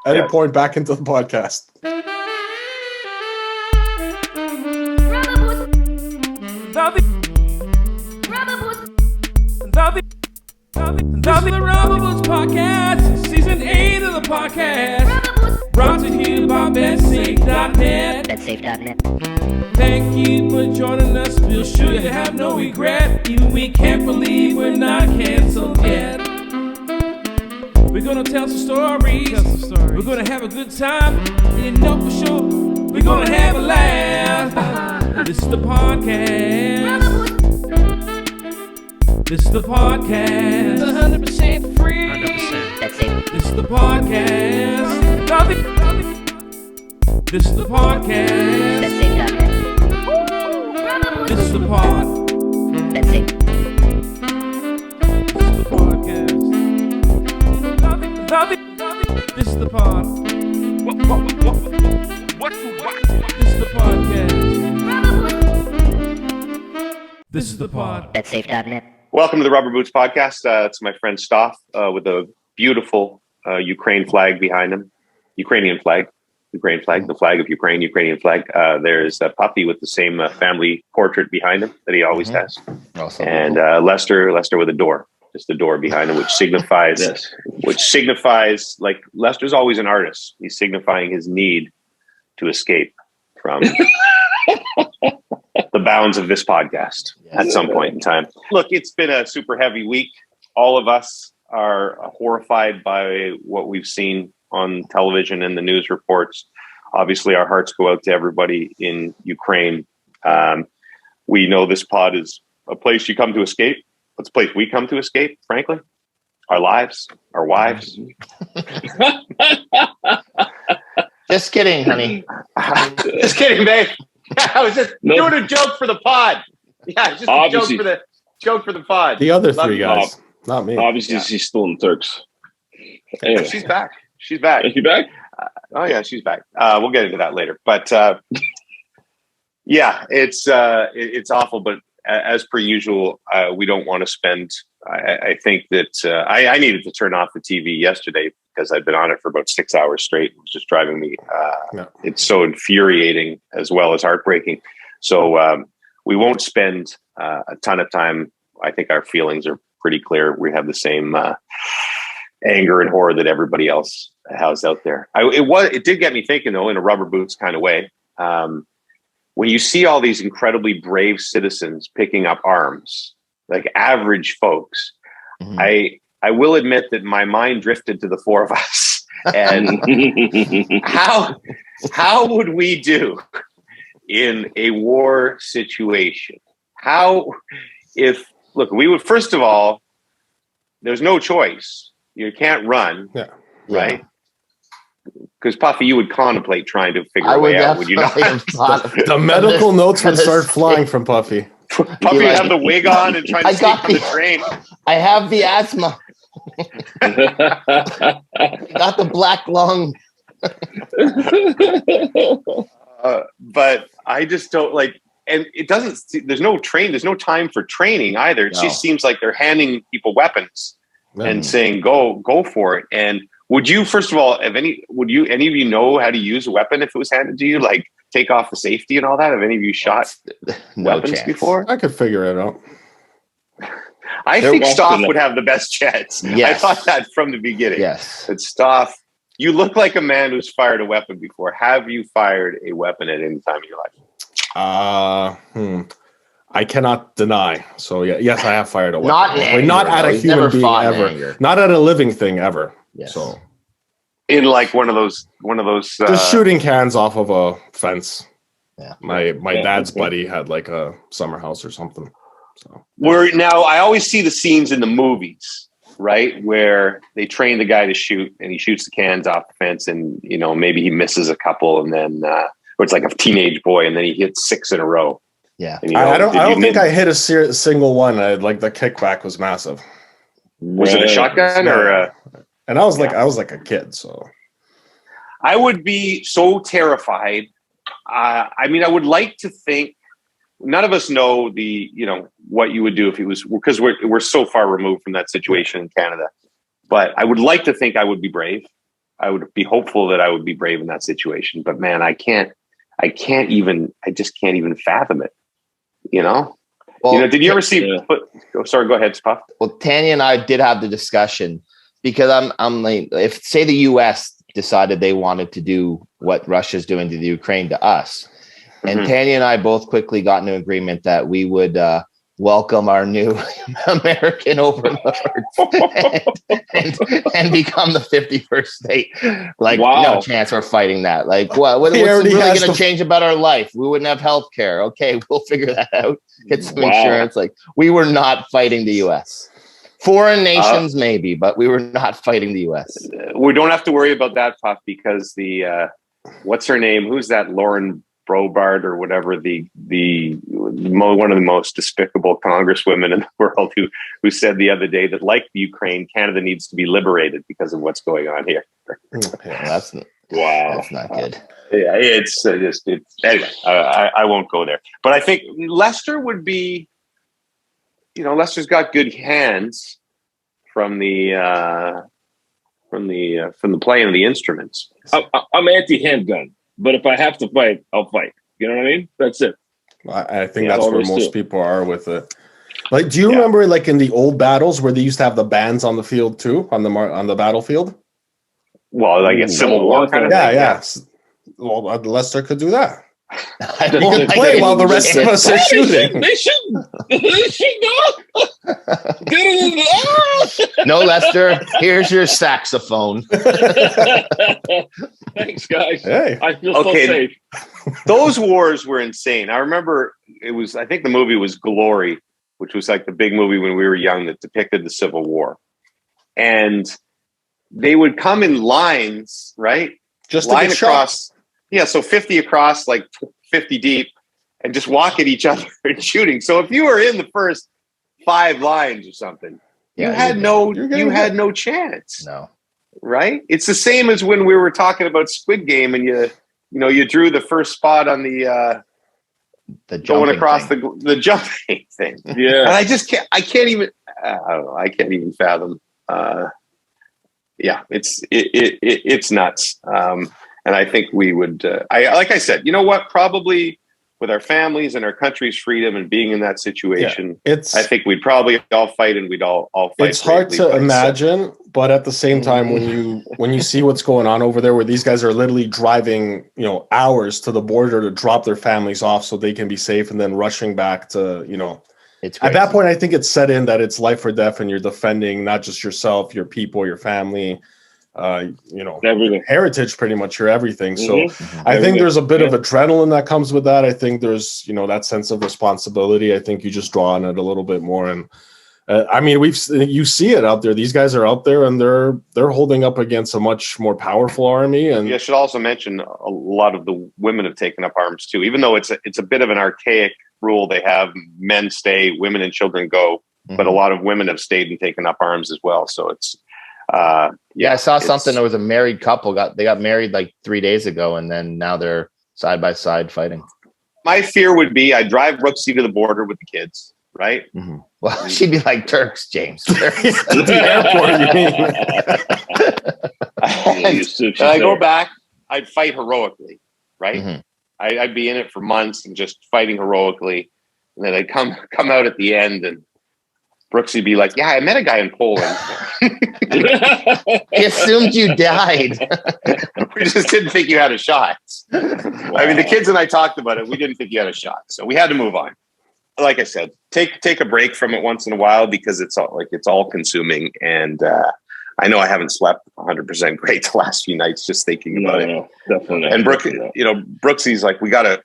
Edit point back into the podcast. This is the Rubber Boots Podcast, Season 8 of the podcast, brought to you by BetSafe.net. BetSafe.net. Thank you for joining us, we'll sure you have no regret. Even we can't believe we're not canceled yet. We're gonna tell some stories, we're gonna have a good time, you know for sure, we're gonna have a laugh. This is the podcast. This is the podcast. 100% free. 100%. That's it. This is the podcast. This is the podcast. BetSafe.net. This is the pod. That's it. This is the podcast. This is the pod. What? This is the podcast. This is the pod. BetSafe.net. Welcome to the Rubber Boots Podcast. It's my friend Stoff with a beautiful Ukraine flag behind him. Ukrainian flag, the flag of Ukraine, Ukrainian flag. There's a puppy with the same family portrait behind him that he always has. Awesome. And Lester with a door, just a door behind him, which signifies like Lester's always an artist. He's signifying his need to escape from the bounds of this podcast at some point in time. Look, it's been a super heavy week. All of us are horrified by what we've seen on television and the news reports. Obviously, our hearts go out to everybody in Ukraine. We know this pod is a place you come to escape. It's a place we come to escape, frankly. Our lives, our wives. Just kidding, honey. Just kidding, babe. I was just doing a joke for the pod. Yeah, just Obviously. a joke for the pod. The other Love three you, guys, not me. Obviously, she's still in Turks. Anyway. She's back. Is she back? Oh yeah, she's back. We'll get into that later. But yeah, it's awful. But as per usual, we don't want to spend. I think that I needed to turn off the TV yesterday because I'd been on it for about 6 hours straight. It was just driving me. It's so infuriating as well as heartbreaking. So we won't spend a ton of time. I think our feelings are pretty clear. We have the same anger and horror that everybody else has out there. It did get me thinking, though, in a Rubber Boots kind of way. When you see all these incredibly brave citizens picking up arms, like average folks, I will admit that my mind drifted to the four of us. And how would we do in a war situation? We would, first of all, there's no choice. You can't run, right? Because Puffy, you would contemplate trying to figure a way out, would you not? The medical notes would start flying from Puffy. Puffy would have the wig on and trying to escape from the train. I have the asthma. Got the black lung. But I just don't like, and it doesn't. There's no time for training either. It just seems like they're handing people weapons and saying go for it. And would you, first of all, any of you know how to use a weapon if it was handed to you? Like take off the safety and all that? Have any of you shot weapons before? I could figure it out. I think Stoff would have the best chance. Yes. I thought that from the beginning. Yes. But Stoff, you look like a man who's fired a weapon before. Have you fired a weapon at any time in your life? I cannot deny. So yes, I have fired a weapon. Not in anger, not at a He's human never being fought in ever. anger. Not at a living thing ever. Yes. So In like one of those just shooting cans off of a fence. Yeah. My dad's buddy had like a summer house or something. So now I always see the scenes in the movies, right, where they train the guy to shoot and he shoots the cans off the fence and maybe he misses a couple and then or it's like a teenage boy and then he hits 6 in a row. Yeah. And, I don't think I hit a single one. Like the kickback was massive. Was it a shotgun or and I was like a kid, so I would be so terrified. I would like to think none of us know what you would do if it was, because we're so far removed from that situation in Canada. But I would like to think I would be brave. be hopeful that I would be brave in that situation. But man, I just can't even fathom it. Well, did you ever see? Sorry, go ahead, Puff. Well, Tanya and I did have the discussion because I'm like, if say the U.S. decided they wanted to do what Russia's doing to the Ukraine to us, and Tanya and I both quickly got into agreement that we would welcome our new American overlords and become the 51st state. Like, no chance we're fighting that. Like, what's really going to change about our life? We wouldn't have health care. Okay, we'll figure that out. Get some insurance. Like, we were not fighting the U.S. Foreign nations, maybe, but we were not fighting the U.S. We don't have to worry about that, Puff, because the what's her name? Who's that? Lauren Brobard or whatever, one of the most despicable congresswomen in the world, who said the other day that, like the Ukraine, Canada needs to be liberated because of what's going on here. That's not good. Yeah, it's just anyway. I won't go there, but I think Lester would be. Lester's got good hands from the playing of the instruments. I'm anti-handgun, but if I have to fight, I'll fight. You know what I mean? That's it. I think that's where most people are with it. Like, do you remember, like, in the old battles where they used to have the bands on the field too, on the battlefield? Well, like a Civil War kind of thing. Yeah. Well, Lester could do that. I don't he could play while the rest of us are shooting. They should go. No, Lester, here's your saxophone. Thanks, guys. Hey. I feel so safe. Those wars were insane. I remember I think the movie was Glory, which was like the big movie when we were young that depicted the Civil War. And they would come in lines, right? Just to get across. Yeah, so 50 across, like 50 deep, and just walk at each other and shooting. So if you were in the first 5 lines or something, you had no chance. No. Right? It's the same as when we were talking about Squid Game and you drew the first spot on the going across thing. the jumping thing. Yeah. And I can't even fathom. It's nuts. And I think we would, like I said, you know what? Probably with our families and our country's freedom and being in that situation, I think we'd probably all fight and we'd all fight. It's hard to imagine, but at the same time, when you see what's going on over there, where these guys are literally driving, hours to the border to drop their families off so they can be safe, and then rushing back to, It's at that point, I think it's set in that it's life or death, and you're defending not just yourself, your people, your family. Everything. Heritage, pretty much your everything. So I think there's a bit of adrenaline that comes with that. I think there's, that sense of responsibility. I think you just draw on it a little bit more. And you see it out there. These guys are out there and they're holding up against a much more powerful army. And I should also mention a lot of the women have taken up arms too, even though it's a bit of an archaic rule. They have men stay, women and children go, but a lot of women have stayed and taken up arms as well. So it's, I saw something. There was a married couple they got married like 3 days ago, and then now they're side by side fighting. My fear would be I drive Brooksy to the border with the kids, right? Mm-hmm. Well, she'd be like Turks, James. Turks. The airport, you mean? And I go back, I'd fight heroically, right? Mm-hmm. I'd be in it for months and just fighting heroically, and then I'd come out at the end and Brooksy be like, I met a guy in Poland. He assumed you died. We just didn't think you had a shot. Wow. I mean, the kids and I talked about it. We didn't think you had a shot. So we had to move on. Like I said, take a break from it once in a while because it's all consuming. And I know I haven't slept 100% great the last few nights just thinking about it. Definitely. And Brooksy's like, we got to,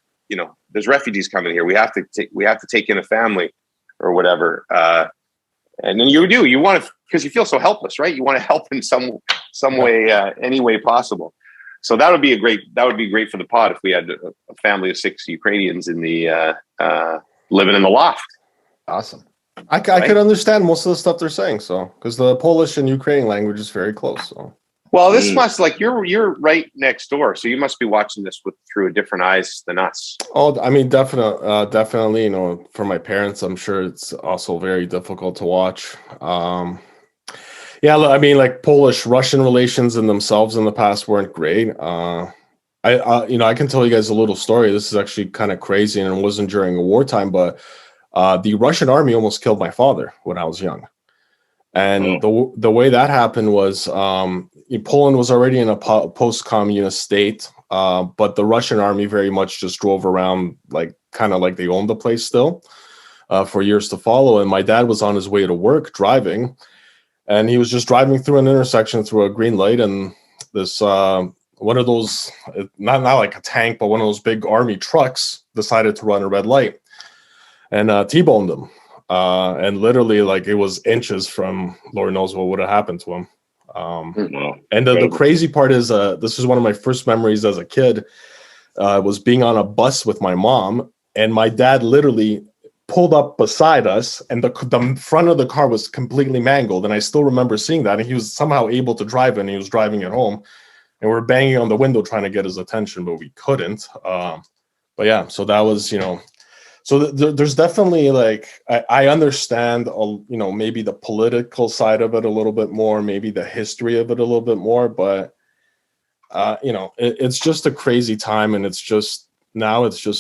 there's refugees coming here. We have to take in a family or whatever. And then you want to, because you feel so helpless, right? You want to help in some way, any way possible. So that would be great for the pod if we had a family of 6 Ukrainians in the living in the loft. Awesome. I could understand most of the stuff they're saying, so because the Polish and Ukrainian language is very close. So. Well, this must you're right next door, so you must be watching this through a different eyes than us. Oh, I mean, definitely. For my parents, I'm sure it's also very difficult to watch. Yeah, I mean, like Polish-Russian relations in themselves in the past weren't great. I can tell you guys a little story. This is actually kind of crazy, and it wasn't during a wartime, but the Russian army almost killed my father when I was young. And the way that happened was Poland was already in a post-communist state, but the Russian army very much just drove around kind of like they owned the place still for years to follow. And my dad was on his way to work driving, and he was just driving through an intersection through a green light, and this one of those, not like a tank, but one of those big army trucks decided to run a red light and T-boned him. And literally, it was inches from Lord knows what would have happened to him. And the crazy part is, this is one of my first memories as a kid, was being on a bus with my mom, and my dad literally pulled up beside us, and the front of the car was completely mangled. And I still remember seeing that, and he was somehow able to drive it, and he was driving it home, and we were banging on the window trying to get his attention, but we couldn't. But yeah, so that was, so there's definitely I understand, maybe the political side of it a little bit more, maybe the history of it a little bit more, but it's just a crazy time, and it's just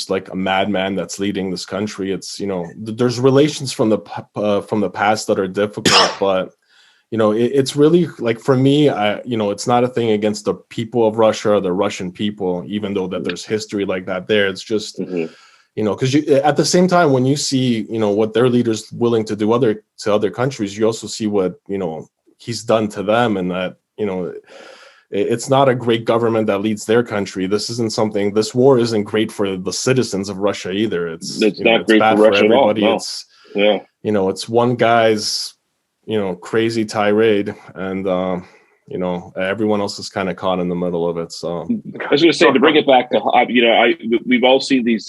like a madman that's leading this country. It's there's relations from the past that are difficult, but it's really for me, it's not a thing against the people of Russia or the Russian people, even though that there's history like that there. It's just because at the same time, when you see what their leaders willing to do to other countries, you also see what he's done to them, and that it's not a great government that leads their country. This war isn't great for the citizens of Russia either. It's not great for Russia everybody. At all. No. It's one guy's, crazy tirade, and, everyone else is kind of caught in the middle of it. So I was going to say, to bring it back to, we've all seen this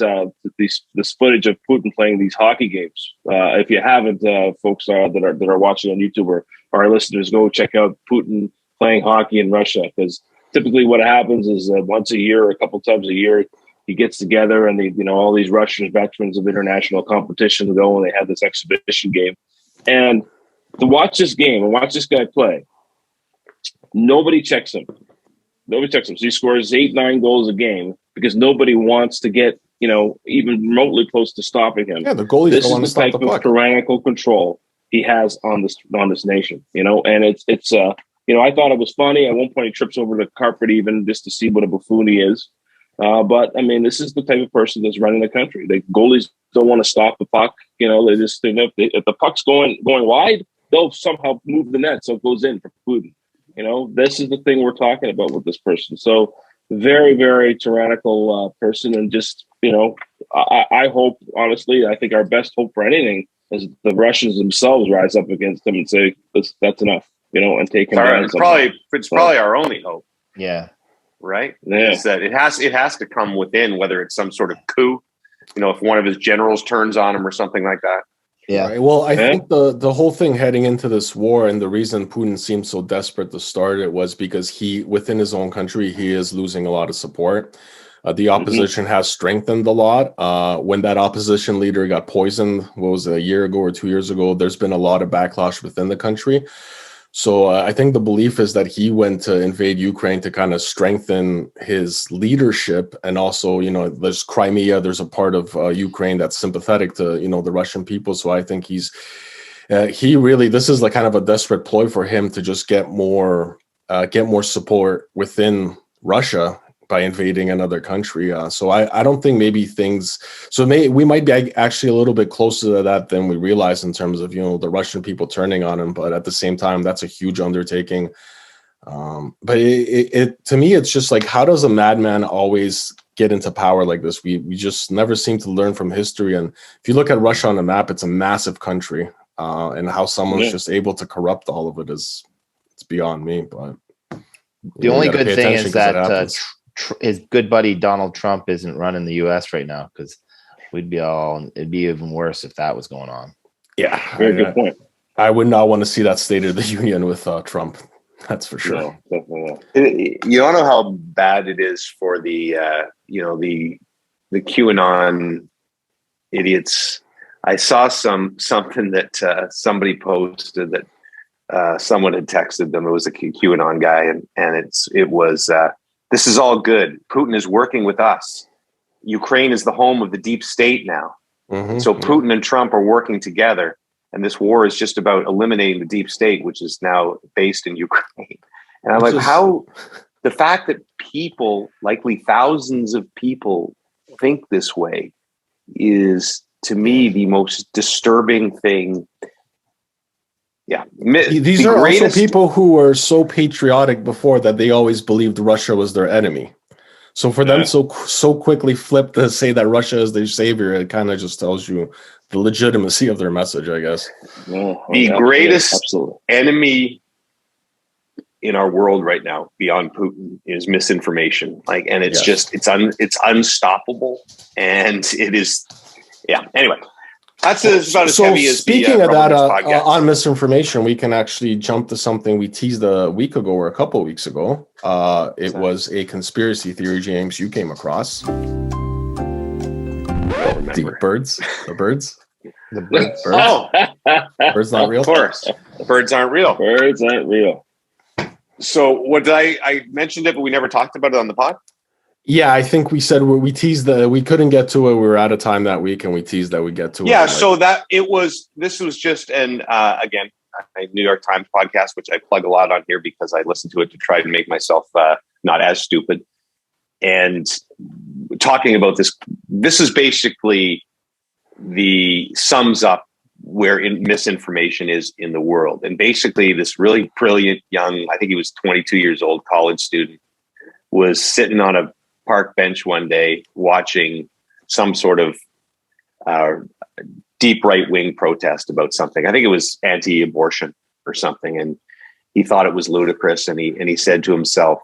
footage of Putin playing these hockey games. If you haven't, folks that are watching on YouTube, or our listeners, go check out Putin playing hockey in Russia, because typically what happens is once a year, or a couple times a year, he gets together, and all these Russian veterans of international competition go, and they have this exhibition game. And to watch this game and watch this guy play, nobody checks him. So he scores 8-9 goals a game because nobody wants to get even remotely close to stopping him. Yeah, the goalies this don't want to is the stop type the puck. of tyrannical control he has on this nation. And it's I thought it was funny. At one point, he trips over the carpet even just to see what a buffoon he is. But I mean, this is the type of person that's running the country. The goalies don't want to stop the puck. They just if the puck's going wide, they'll somehow move the net so it goes in for Putin. This is the thing we're talking about with this person. So very, very tyrannical person, and just I hope, honestly, I think our best hope for anything is the Russians themselves rise up against him and say that's enough. And take him down. It's probably our only hope. Yeah. Right. Yeah. Is that it has to come within, whether it's some sort of coup, if one of his generals turns on him or something like that. Yeah. Right. Well, I think the whole thing heading into this war, and the reason Putin seemed so desperate to start it, was because within his own country, he is losing a lot of support. The opposition has strengthened a lot. When that opposition leader got poisoned, what was it, a year ago or 2 years ago, there's been a lot of backlash within the country. So I think the belief is that he went to invade Ukraine to kind of strengthen his leadership. And also, there's Crimea, there's a part of Ukraine that's sympathetic to, the Russian people. So I think this is kind of a desperate ploy for him to just get more support within Russia by invading another country. So I don't think maybe we might be actually a little bit closer to that than we realize in terms of, the Russian people turning on him. But at the same time, that's a huge undertaking. But to me, it's just how does a madman always get into power like this? We just never seem to learn from history. And if you look at Russia on the map, it's a massive country, and how someone's just able to corrupt all of it it's beyond me. But the only good thing is that his good buddy Donald Trump isn't running the U.S. right now, because it'd be even worse if that was going on. Yeah, very good point. I would not want to see that State of the Union with Trump. That's for sure. No, definitely not. You don't know how bad it is for the the QAnon idiots. I saw something that somebody posted that someone had texted them. It was a QAnon guy, and it was this is all good. Putin is working with us. Ukraine is the home of the deep state now. So Putin and Trump are working together, and this war is just about eliminating the deep state, which is now based in Ukraine. And I'm like, how the fact that people, likely thousands of people, think this way is, to me, the most disturbing thing. Yeah. These are also people who were so patriotic before that they always believed Russia was their enemy. So for them so quickly flip to say that Russia is their savior, it kind of just tells you the legitimacy of their message, I guess. The greatest enemy in our world right now, beyond Putin, is misinformation. And it's just it's unstoppable, and it is. Yeah. Anyway, that's about as heavy as. Speaking of that, on misinformation, we can actually jump to something we teased a week ago or a couple of weeks ago. It was a conspiracy theory, James, you came across. The birds. The birds. Oh, birds not real. Of course, birds aren't real. Birds aren't real. So what did I mentioned it, but we never talked about it on the pod? Yeah, I think we said we teased we couldn't get to it. We were out of time that week, and we teased that we get to it. Yeah, so this was just again, a New York Times podcast, which I plug a lot on here because I listen to it to try to make myself not as stupid. And talking about this is basically the sums up where misinformation is in the world. And basically this really brilliant young, I think he was 22 years old, college student, was sitting on a park bench one day watching some sort of deep right-wing protest about something. I think it was anti-abortion or something. And he thought it was ludicrous. And he said to himself,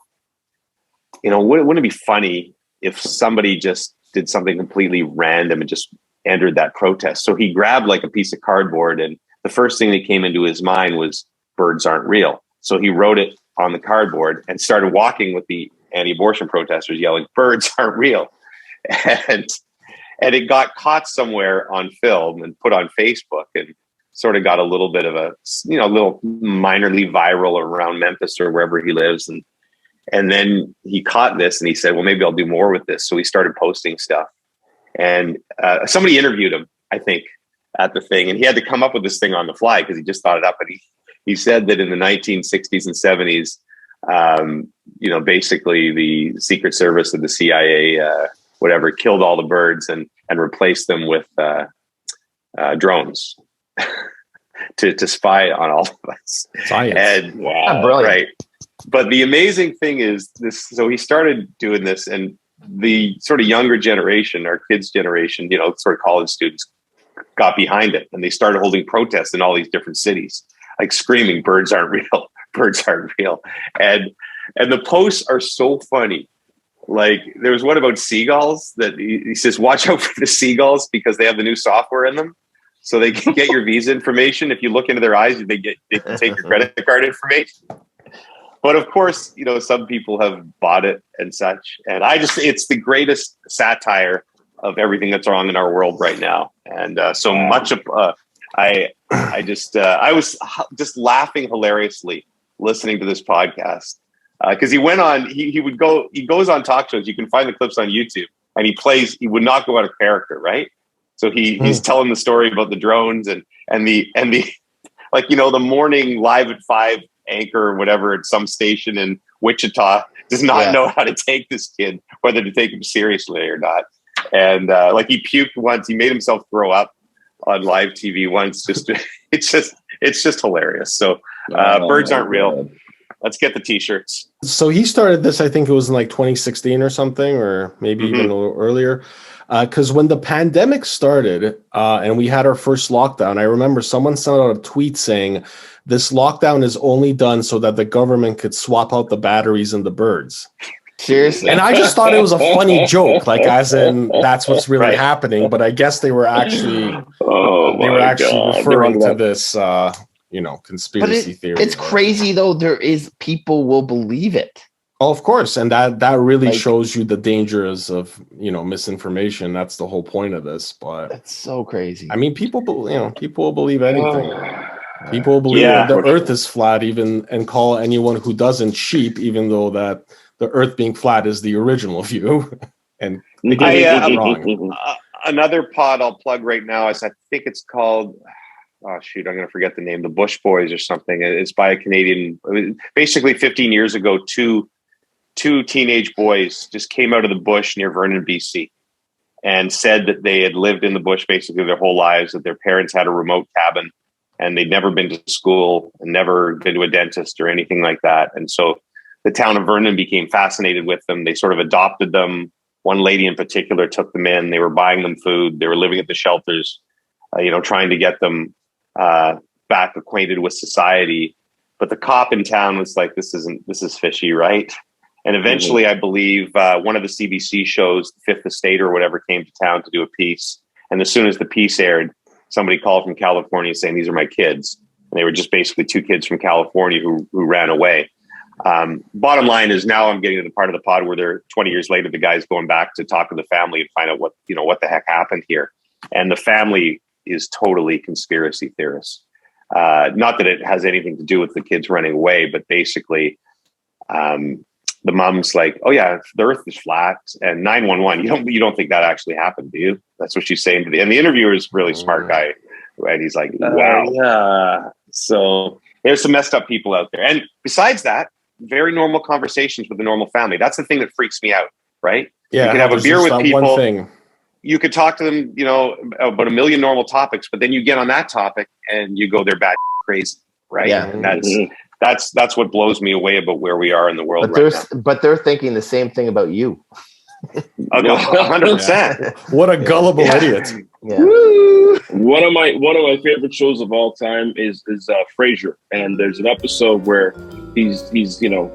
wouldn't it be funny if somebody just did something completely random and just entered that protest? So he grabbed like a piece of cardboard, and the first thing that came into his mind was birds aren't real. So he wrote it on the cardboard and started walking with the anti-abortion protesters yelling, birds aren't real. And it got caught somewhere on film and put on Facebook, and sort of got a little bit of a, little minorly viral around Memphis or wherever he lives. And then he caught this and he said, well, maybe I'll do more with this. So he started posting stuff. And somebody interviewed him, I think, at the thing. And he had to come up with this thing on the fly because he just thought it up. And he said that in the 1960s and 70s, basically the Secret Service of the CIA, killed all the birds and replaced them with drones to spy on all of us. Science. And wow, brilliant. Right. But the amazing thing is this. So he started doing this, and the sort of younger generation, our kids' generation, sort of college students, got behind it, and they started holding protests in all these different cities, like screaming, "Birds aren't real! Birds aren't real!" And the posts are so funny. Like there was one about seagulls that he says, "Watch out for the seagulls because they have the new software in them, so they can get your visa information. If you look into their eyes, they can take your credit card information." But of course, some people have bought it and such. And it's the greatest satire of everything that's wrong in our world right now. And so much of, I was just laughing hilariously listening to this podcast. Cause he went on, he goes on talk shows. You can find the clips on YouTube, and he would not go out of character. Right. So he's telling the story about the drones and the the morning Live at 5 anchor or whatever at some station in Wichita does not know how to take this kid, whether to take him seriously or not. And he puked once. He made himself throw up on live TV once. It's just hilarious. So birds aren't real. Let's get the t-shirts. So he started this, I think it was in 2016 or something, or maybe even a little earlier. Because when the pandemic started and we had our first lockdown, I remember someone sent out a tweet saying this lockdown is only done so that the government could swap out the batteries in the birds. Seriously. And I just thought it was a funny joke, as in that's what's really happening. But I guess they were actually referring to this, conspiracy theory. It's crazy though. People will believe it. Oh, of course. And that really shows you the dangers of, misinformation. That's the whole point of this. But that's so crazy. I mean, people will believe anything. People believe that the Earth is flat, even, and call anyone who doesn't sheep, even though that the Earth being flat is the original view. And wrong. Another pod I'll plug right now is I think it's called. Oh shoot, I'm going to forget the name. The Bush Boys or something. It's by a Canadian. Basically, 15 years ago, two teenage boys just came out of the bush near Vernon, BC, and said that they had lived in the bush basically their whole lives. That their parents had a remote cabin, and they'd never been to school and never been to a dentist or anything like that. And so the town of Vernon became fascinated with them. They sort of adopted them. One lady in particular took them in. They were buying them food. They were living at the shelters, trying to get them back acquainted with society. But the cop in town was like, this is fishy, right? And eventually, I believe one of the CBC shows, The Fifth Estate or whatever, came to town to do a piece. And as soon as the piece aired, somebody called from California saying, these are my kids. And they were just basically two kids from California who ran away. Bottom line is now I'm getting to the part of the pod where they're 20 years later, the guy's going back to talk to the family and find out what the heck happened here. And the family is totally conspiracy theorists. Not that it has anything to do with the kids running away, but basically, the mom's like, oh yeah, the Earth is flat, and 911. You don't think that actually happened, do you? That's what she's saying and the interviewer is a really smart guy. And he's like, wow. Yeah. So there's some messed up people out there. And besides that, very normal conversations with a normal family. That's the thing that freaks me out, right? Yeah, you could have a beer with people. You could talk to them, about a million normal topics, but then you get on that topic and you go, they're bad crazy, right? Yeah, and that's what blows me away about where we are in the world right now. But they're thinking the same thing about you. 100%. What a gullible idiot. Yeah. One of my favorite shows of all time is Frasier, and there's an episode where he's typical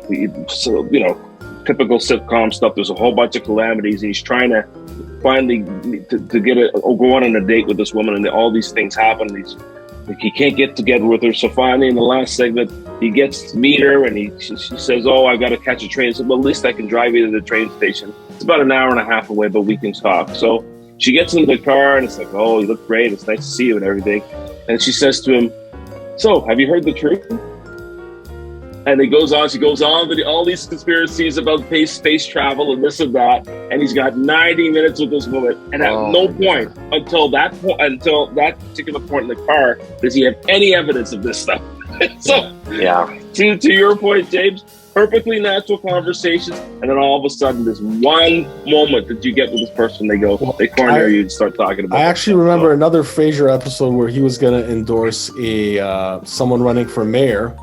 sitcom stuff. There's a whole bunch of calamities, and he's trying to finally to go on a date with this woman, and all these things happen. He can't get together with her, so finally in the last segment he gets to meet her, and she says, "Oh, I got to catch a train." I said, "Well, at least I can drive you to the train station. It's about an hour and a half away, but we can talk." So she gets into the car, and it's like, "Oh, you look great. It's nice to see you," and everything. And she says to him, "So, have you heard the truth?" And she goes on with all these conspiracies about space travel and this and that. And he's got 90 minutes with this woman. And at no point until that particular point in the car does he have any evidence of this stuff. So, to your point, James, perfectly natural conversations. And then all of a sudden, this one moment that you get with this person, they corner you and start talking about. I actually remember another Frasier episode where he was going to endorse someone running for mayor.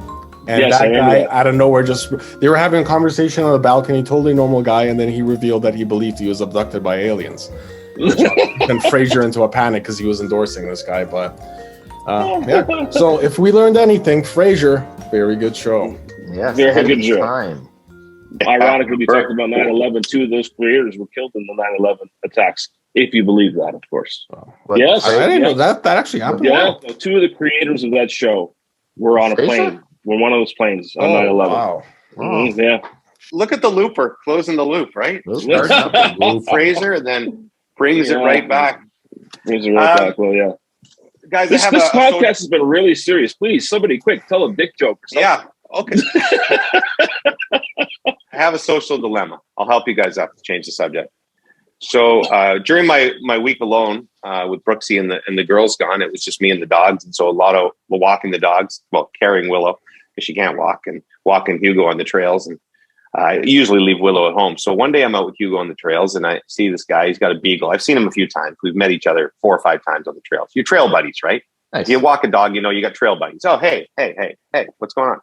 And that guy out of nowhere they were having a conversation on a balcony, totally normal guy, and then he revealed that he believed he was abducted by aliens. And Frasier into a panic because he was endorsing this guy. But so if we learned anything, Frasier, very good show. Yes, very good show. Time. Ironically, we talked about 9/11. Two of those creators were killed in the 9/11 attacks. If you believe that, of course. Yes, I didn't know that actually happened. Yeah, two of the creators of that show were on a plane. We're one of those planes on 9/11. Wow. Yeah. Look at the looper closing the loop, right? Fraser, and then brings it right back. Brings it right back. Well, yeah. Guys, this podcast has been really serious. Please, somebody quick, tell a dick joke. Yeah. Okay. I have a social dilemma. I'll help you guys out to change the subject. So during my week alone with Brooksy and the girls gone, it was just me and the dogs. And so a lot of walking the dogs, carrying Willow because she can't walk, and walking Hugo on the trails. And I usually leave Willow at home. So one day I'm out with Hugo on the trails and I see this guy. He's got a beagle. I've seen him a few times. We've met each other 4 or 5 times on the trails. You're trail buddies, right? Nice. If you walk a dog, you got trail buddies. Oh, hey, what's going on?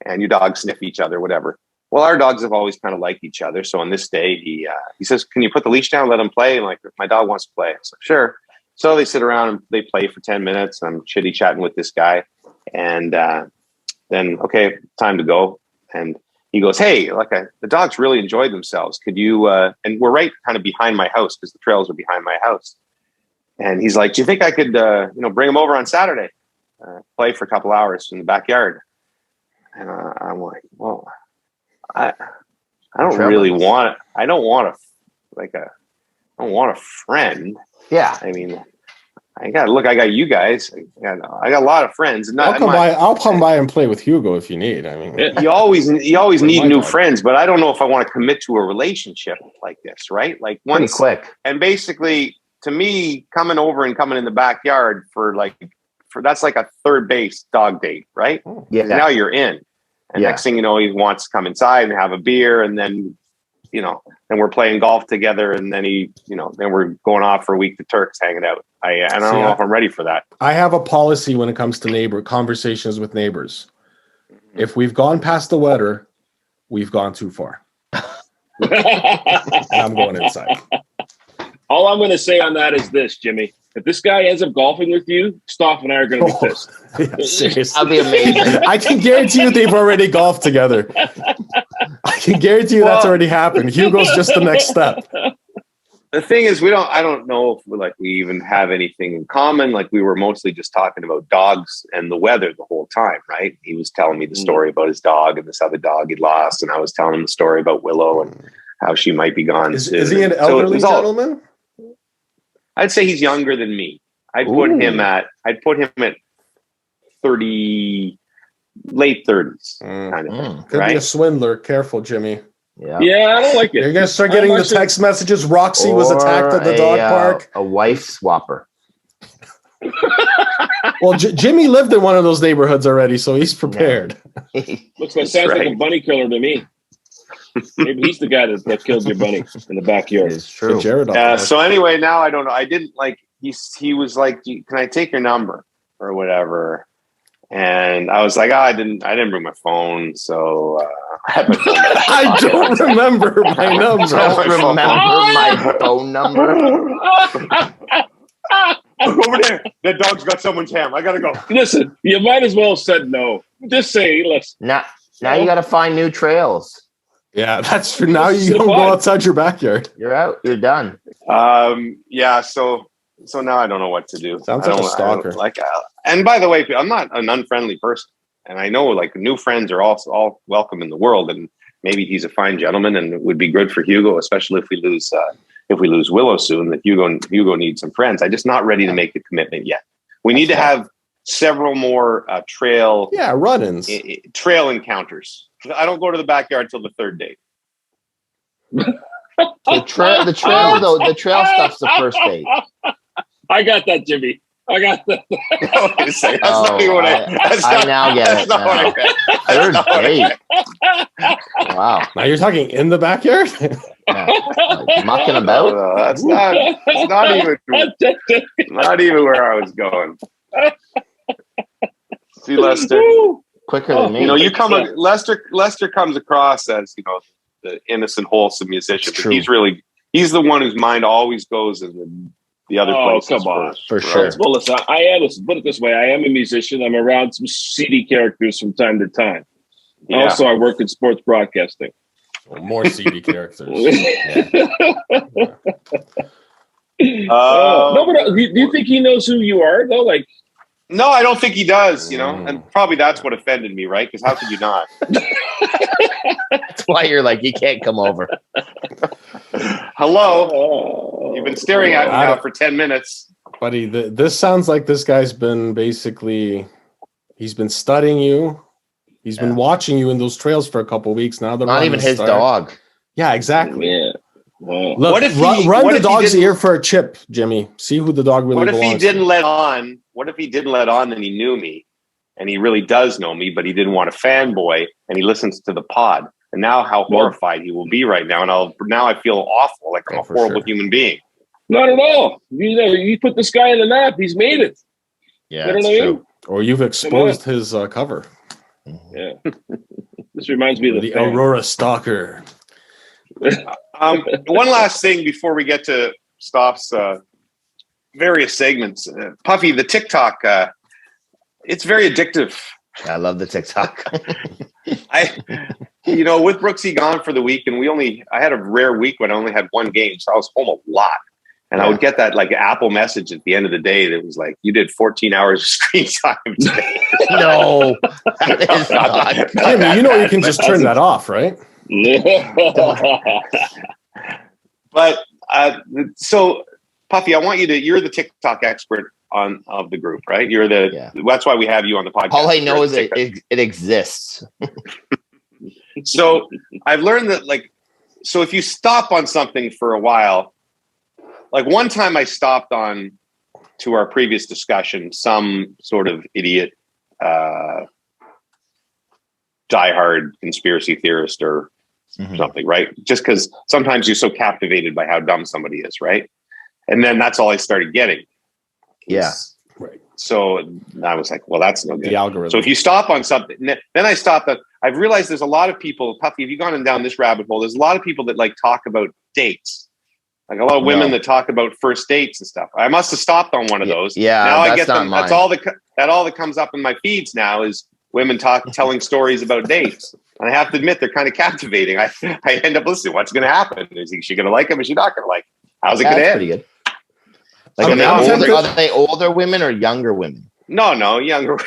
And your dogs sniff each other, whatever. Well, our dogs have always kind of liked each other. So on this day, he says, "Can you put the leash down, let him play?" And my dog wants to play. I was like, "Sure." So they sit around and they play for 10 minutes. And I'm chitty chatting with this guy. And then, okay, time to go. And he goes, "Hey, the dogs really enjoyed themselves. Could you, and we're right kind of behind my house because the trails are behind my house." And he's like, "Do you think I could, bring them over on Saturday, play for a couple hours in the backyard?" And I'm like, "Well, I don't really want it. I don't want a friend." Yeah. I mean, I got you guys. I got a lot of friends. I'll come by and play with Hugo if you need. I mean, you always need new friends, but I don't know if I want to commit to a relationship like this, right? Like once pretty quick. And basically, to me, coming in the backyard for that's like a third base dog date, right? Yeah. And now you're in, and next thing you know, he wants to come inside and have a beer, and then then we're playing golf together, and then then we're going off for a week to Turks hanging out. I don't know if I'm ready for that. I have a policy when it comes to conversations with neighbors. If we've gone past the weather, we've gone too far. And I'm going inside. All I'm going to say on that is this, Jimmy. If this guy ends up golfing with you, Stoff and I are going to be pissed. Yeah, seriously. That'd be amazing. I can guarantee you they've already golfed together. I can guarantee you that's already happened. Hugo's just the next step. The thing is, I don't know if we even have anything in common. Like, we were mostly just talking about dogs and the weather the whole time, right? He was telling me the story about his dog and this other dog he'd lost, and I was telling him the story about Willow and how she might be gone. Is he an elderly gentleman? I'd say he's younger than me. I'd put him at 30, late 30s, kind of thing. Could be a swindler. Careful, Jimmy. Yeah, I don't like it. You're gonna start getting the text messages. Roxy was attacked at the dog park. A wife swapper. Well, Jimmy lived in one of those neighborhoods already, so he's prepared. Sounds like a bunny killer to me. Maybe he's the guy that killed your bunny in the backyard. It's true. So anyway, now I don't know. I didn't he was like, can I take your number or whatever? And I was like, I didn't bring my phone, so I had my phone. I don't remember my number. My phone number. Over there. That dog's got someone's ham. I gotta go. Listen, you might as well have said no. Just say, listen. Now you got to find new trails. Yeah, that's true. Now you don't go outside your backyard. You're out. You're done. Yeah. So now I don't know what to do. Sounds like a stalker. And by the way, I'm not an unfriendly person, and I know new friends are also all welcome in the world. And maybe he's a fine gentleman, and it would be good for Hugo, especially if we lose Willow soon. That Hugo needs some friends. I'm just not ready to make the commitment yet. We need to have several more trail run-ins, trail encounters. I don't go to the backyard till the third date. The trail stuff's the first date. I got that, Jimmy. I got that. I now get it. Third date. Wow. Now you're talking in the backyard? Mucking about? That's not even where I was going. See, Lester. Quicker than me. Lester comes across as, the innocent, wholesome musician. But he's the one whose mind always goes in the other places. Come on. For sure. Well, listen, put it this way. I am a musician. I'm around some seedy characters from time to time. Yeah. Also, I work in sports broadcasting. Well, more seedy characters. No, but do you think he knows who you are, though? No, I don't think he does, and probably that's what offended me, right? Because how could you not? That's why you're like, you can't come over. Hello? You've been staring at me now for 10 minutes. Buddy, this sounds like this guy's been he's been studying you. He's been watching you in those trails for a couple of weeks now. Not even his dog. Yeah, exactly. Yeah. Wow. Look, run the dog's ear for a chip, Jimmy. See who the dog really belongs to. What if he didn't let on? What if he didn't let on and he knew me? And he really does know me, but he didn't want a fanboy, and he listens to the pod. And now how horrified he will be right now. And now I feel awful, like I'm a horrible human being. Not at all. You put this guy in the map, he's made it. Yeah, that's true. Or you've exposed his cover. Yeah. This reminds me of the Aurora Stalker. One last thing before we get to Stoff's various segments. Puffy, the TikTok, it's very addictive. I love the TikTok. With Brooksy gone for the week, and I had a rare week when I only had one game, so I was home a lot. And I would get that Apple message at the end of the day that was like, you did 14 hours of screen time today. No, that is not. Jimmy, you can just turn that off, right? But so Puffy, I want you're the TikTok expert. of the group, right? You're that's why we have you on the podcast. All I know is it exists. So I've learned that, like, so if you stop on something for a while, like one time I stopped on, to our previous discussion, some sort of idiot, diehard conspiracy theorist or something, right? Just because sometimes you're so captivated by how dumb somebody is, right? And then that's all I started getting. Yeah. Right. So I was like, well, that's no good. The algorithm. So if you stop on something, then I stopped. I've realized there's a lot of people, Puffy, if you've gone down this rabbit hole, there's a lot of people that like talk about dates. Like a lot of women that talk about first dates and stuff. I must have stopped on one of those. Yeah. Now I get them. That's all that comes up in my feeds now is women telling stories about dates. And I have to admit, they're kind of captivating. I end up listening. What's going to happen? Is she going to like him? Is she not going to like him? How's it going to end? Pretty good. Like, are they older women or younger women? No, younger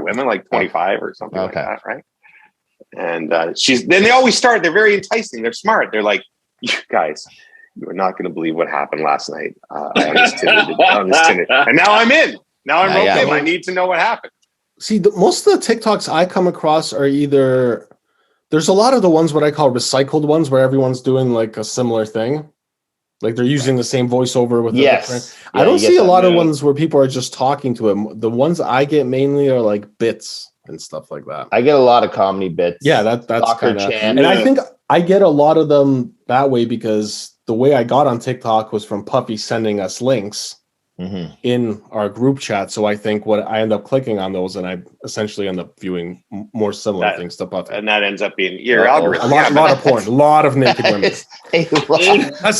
women, like 25 or something like that, right? And then they always start. They're very enticing. They're smart. They're like, you guys, you are not going to believe what happened last night on this Tinder. And now I'm in. Now I'm roped in. I need to know what happened. See, most of the TikToks I come across are either, there's a lot of the ones what I call recycled ones where everyone's doing like a similar thing. Like they're using the same voiceover with different. I don't see a lot of ones where people are just talking to him. The ones I get mainly are like bits and stuff like that. I get a lot of comedy bits. Yeah, that's kind of, and I think I get a lot of them that way because the way I got on TikTok was from Puffy sending us links in our group chat. So I think what I end up clicking on those, and I essentially end up viewing more similar things to Puffy. And that ends up being your algorithm. A lot of porn, a lot of naked women. That's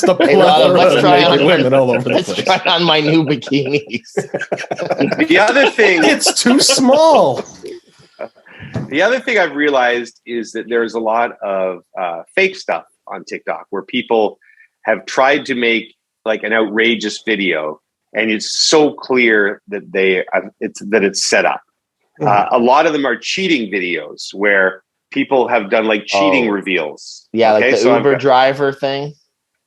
the plethora of naked women all over the place. Let's try on my new bikinis. The other thing, it's too small. The other thing I've realized is that there's a lot of fake stuff on TikTok where people have tried to make like an outrageous video, and it's so clear that it's set up. A lot of them are cheating videos where people have done like cheating reveals. Yeah, like the Uber driver thing.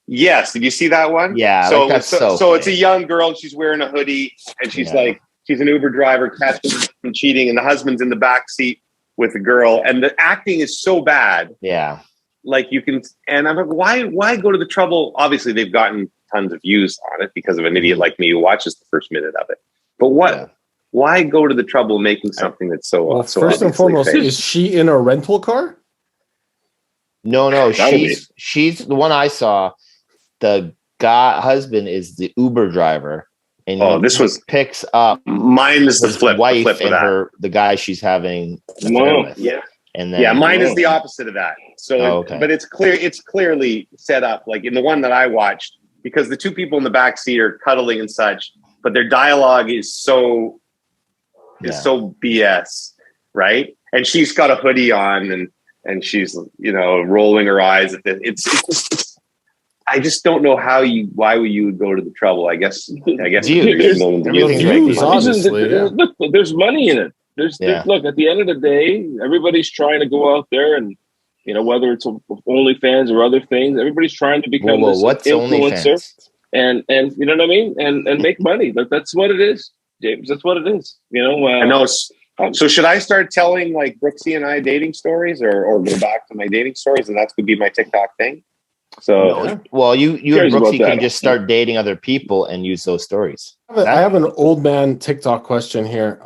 Yes, did you see that one? Yeah, so it's a young girl, and she's wearing a hoodie, and she's like, she's an Uber driver catching them cheating, and the husband's in the back seat with the girl, and the acting is so bad. Yeah. Like you can, and I'm like, why go to the trouble? Obviously, they've gotten tons of views on it because of an idiot like me who watches the first minute of it. But why go to the trouble of making something that's so? Well, so first and foremost, is she in a rental car? No, she's the one I saw. The husband is the Uber driver, and picks up. Mine is the flip. Wife the flip and the guy she's having. Yeah. And then, mine is the opposite of that. So, but it's clear. It's clearly set up like in the one that I watched because the two people in the back seat are cuddling and such, but their dialogue is so BS, right? And she's got a hoodie on and she's rolling her eyes at the. It's I just don't know why you would go to the trouble. I guess there's money in it. Look, at the end of the day, everybody's trying to go out there and, whether it's OnlyFans or other things, everybody's trying to become this influencer and you know what I mean? And make money. That's what it is, James. That's what it is. I know. So should I start telling like Brooksy and I dating stories or go back to my dating stories and that could be my TikTok thing? So, well, you and Brooksy can just start dating other people and use those stories. I have an old man TikTok question here.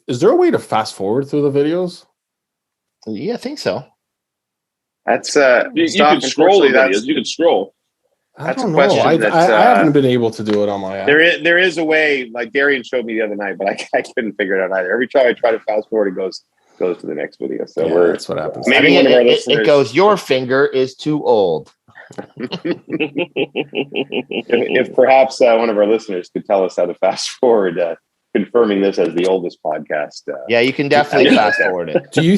Is there a way to fast forward through the videos? Yeah, I think so. That's you can scroll the videos. You can scroll. That's a question. I haven't been able to do it on my app. There is a way. Like Darian showed me the other night, but I couldn't figure it out either. Every time I try to fast forward, it goes to the next video. So that's what happens. Maybe one of our listeners. It goes. Your finger is too old. if perhaps one of our listeners could tell us how to fast forward, confirming this as the oldest podcast. Yeah, you can definitely fast forward it. Do you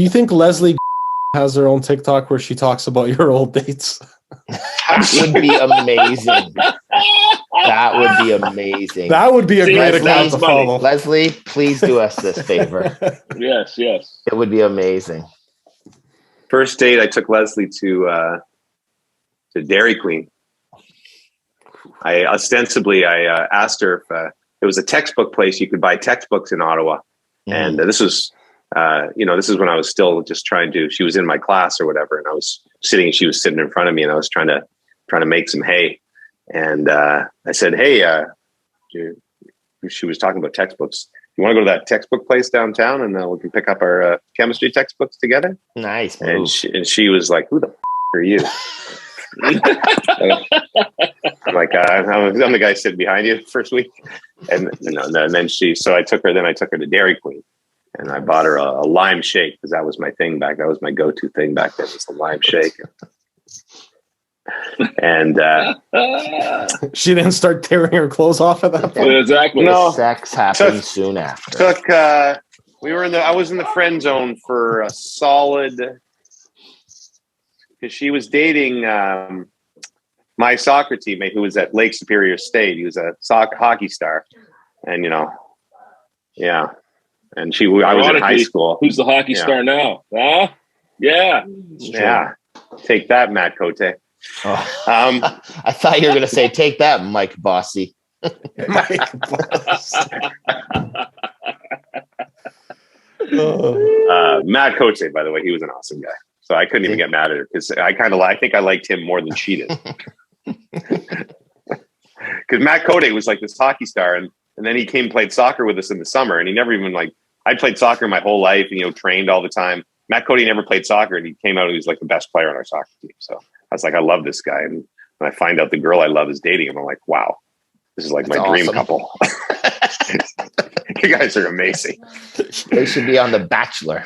think Leslie has her own TikTok where she talks about your old dates? That would be amazing. That would be amazing. That would be a great account to follow. Leslie, please do us this favor. Yes. It would be amazing. First date, I took Leslie to Dairy Queen. I asked her it was a textbook place. You could buy textbooks in Ottawa. And this was, this is when I was still just she was in my class or whatever. And I was she was sitting in front of me, and I was trying to make some hay. And I said, hey, she was talking about textbooks. You want to go to that textbook place downtown, and we can pick up our chemistry textbooks together? Nice. And she was like, who the are you? I'm like, I'm the guy sitting behind you first week. And then so I took her to Dairy Queen, and I bought her a lime shake, because that was my thing that was my go-to thing back then, was the lime shake. And she didn't start tearing her clothes off at that point. Exactly. No, sex happened soon after. I was in the friend zone for a solid, because she was dating my soccer teammate who was at Lake Superior State. He was a hockey star, and yeah. And I was in high school. Who's the hockey star now? Huh? Yeah. Yeah. Take that, Matt Cote. Oh. I thought you were going to say, take that, Mike Bossy. Mike Bossy. Matt Cote, by the way, he was an awesome guy. So I couldn't even get mad at her, because I think I liked him more than she did. Because Matt Cote was like this hockey star, and then he played soccer with us in the summer, and he never even I played soccer my whole life, and trained all the time. Matt Cote never played soccer, and he came out and he was like the best player on our soccer team. So I was like, I love this guy. And when I find out the girl I love is dating him, I'm like, wow, this is like my dream couple. You guys are amazing. They should be on The Bachelor.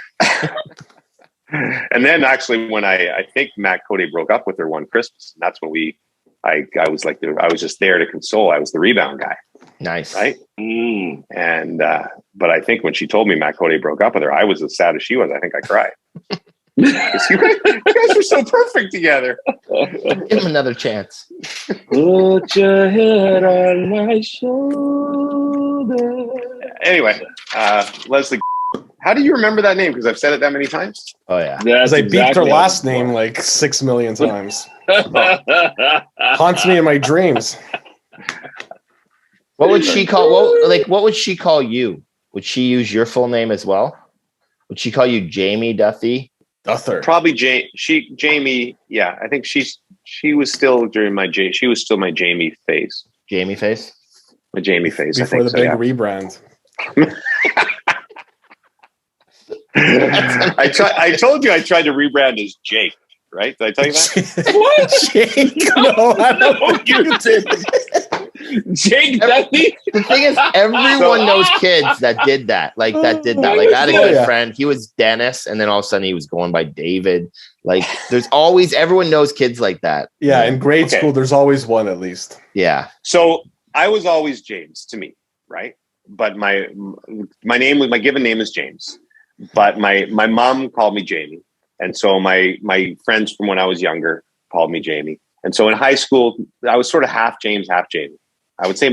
And then actually, when I think Matt Cote broke up with her one Christmas, and that's when I was just there to console. I was the rebound guy. Nice. Right. And, but I think when she told me Matt Cote broke up with her, I was as sad as she was. I think I cried. You guys were so perfect together. Give him another chance. Put your head on my shoulder. Anyway, Leslie, how do you remember that name? Because I've said it that many times. Oh yeah, because I beeped her last name like 6 million times. Haunts me in my dreams. What would she call? What would she call you? Would she use your full name as well? Would she call you Jamie Duthie? Duther. Probably Jamie. Yeah, I think she was still she was still my Jamie phase. Jamie face? My Jamie phase. Before the big rebrand. I told you I tried to rebrand as Jake, right? Did I tell you that? What? Jake? No, I don't think you did. Jake Duthie? The thing is, everyone knows kids that did that. Like I had a good friend. He was Dennis, and then all of a sudden he was going by David. Like there's always, everyone knows kids like that. Yeah, in grade school, there's always one at least. Yeah. So I was always James to me, right? But my given name is James. But my mom called me Jamie. And so my friends from when I was younger called me Jamie. And so in high school, I was sort of half James, half Jamie. I would say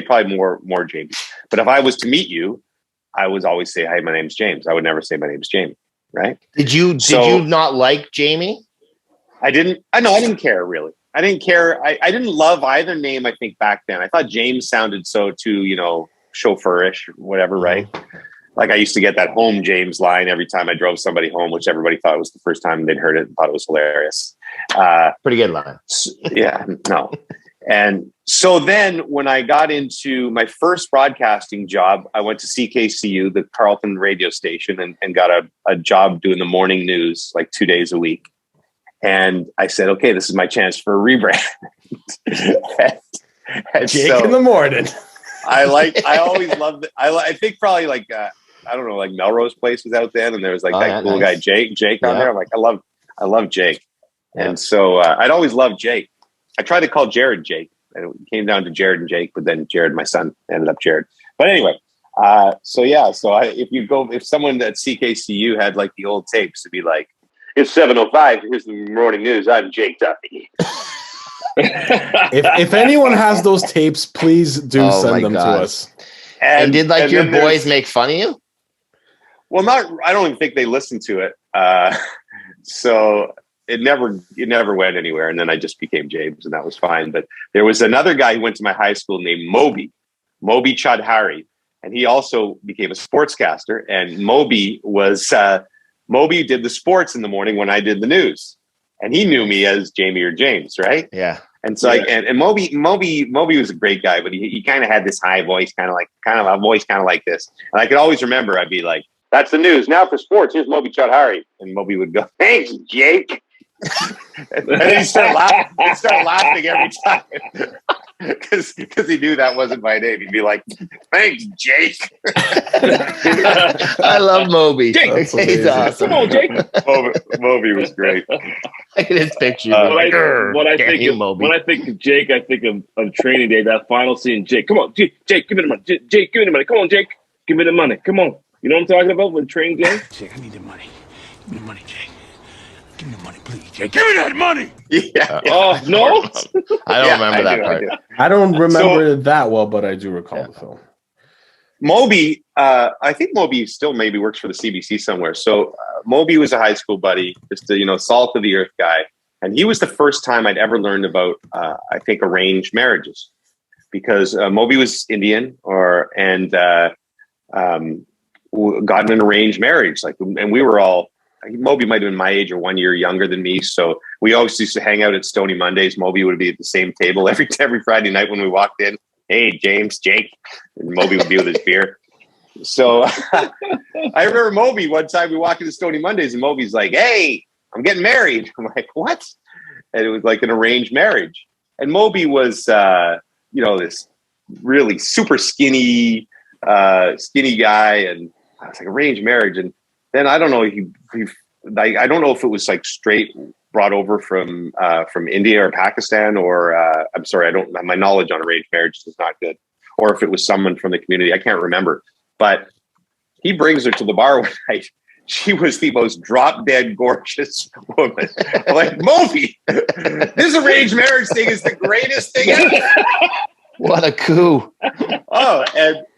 probably more Jamie. But if I was to meet you, I would always say, "Hi, my name's James." I would never say my name's Jamie, right? Did you not like Jamie? I didn't care really. I didn't care. I didn't love either name, I think, back then. I thought James sounded so too, chauffeurish, whatever, right? Like I used to get that home James line every time I drove somebody home, which everybody thought was the first time they'd heard it and thought it was hilarious. Pretty good line. Yeah, no. And so then when I got into my first broadcasting job, I went to CKCU, the Carleton radio station, and got a job doing the morning news like 2 days a week. And I said, okay, this is my chance for a rebrand. and Jake in the morning. I always loved it. I think probably like Melrose Place was out then, and there was like that cool guy Jake on there. I'm like, I love Jake, and so I'd always loved Jake. I tried to call Jared Jake, and it came down to Jared and Jake, but then Jared, my son, ended up Jared. But anyway, if someone at CKCU had like the old tapes, it'd be like, it's 7:05. Here's the morning news. I'm Jake Duthie. if anyone has those tapes, please do send them to us. And did your boys make fun of you? Well, I don't even think they listened to it. So it never went anywhere. And then I just became James, and that was fine. But there was another guy who went to my high school named Moby, Moby Chudhari, and he also became a sportscaster. And Moby did the sports in the morning when I did the news, and he knew me as Jamie or James, right? Yeah. And so, and Moby was a great guy, but he kind of had this high voice, kind of a voice kind of like this. And I could always remember, I'd be like, "That's the news now for sports. Here's Moby Chudhari," and Moby would go, "Thanks, Jake." And then he'd start laughing every time because he knew that wasn't my name. He'd be like, "Thanks, Jake." I love Moby. Jake, he's awesome. Come on, Jake. Moby was great. Look at his picture. When I think of Jake, I think of Training Day. That final scene. Jake, come on, Jake, give me the money. Jake, give me the money. Come on, Jake, give me the money. Come on. You know what I'm talking about with Training Day? Jake, I need the money. Give me the money, Jake. Give me the money, please, Jake. Give me that money. Yeah. Oh no, I don't remember that part. I don't remember it that well, but I do recall the film. Moby, I think Moby still maybe works for the CBC somewhere. So Moby was a high school buddy, just a salt of the earth guy, and he was the first time I'd ever learned about I think arranged marriages, because Moby was Indian and got in an arranged marriage, and we were all. Moby might have been my age or 1 year younger than me, so we always used to hang out at Stony Mondays. Moby would be at the same table every Friday night when we walked in. "Hey, James, Jake," and Moby would be with his beer. So I remember Moby one time we walked into Stony Mondays, and Moby's like, "Hey, I'm getting married." I'm like, "What?" And it was like an arranged marriage. And Moby was, this really super skinny guy, and I was like, arranged marriage, and then I don't know. I don't know if it was like straight brought over from India or Pakistan, or I'm sorry, my knowledge on arranged marriage is not good, or if it was someone from the community. I can't remember. But he brings her to the bar one night. She was the most drop dead gorgeous woman. I'm like, "Moby, this arranged marriage thing is the greatest thing ever." What a coup! Oh,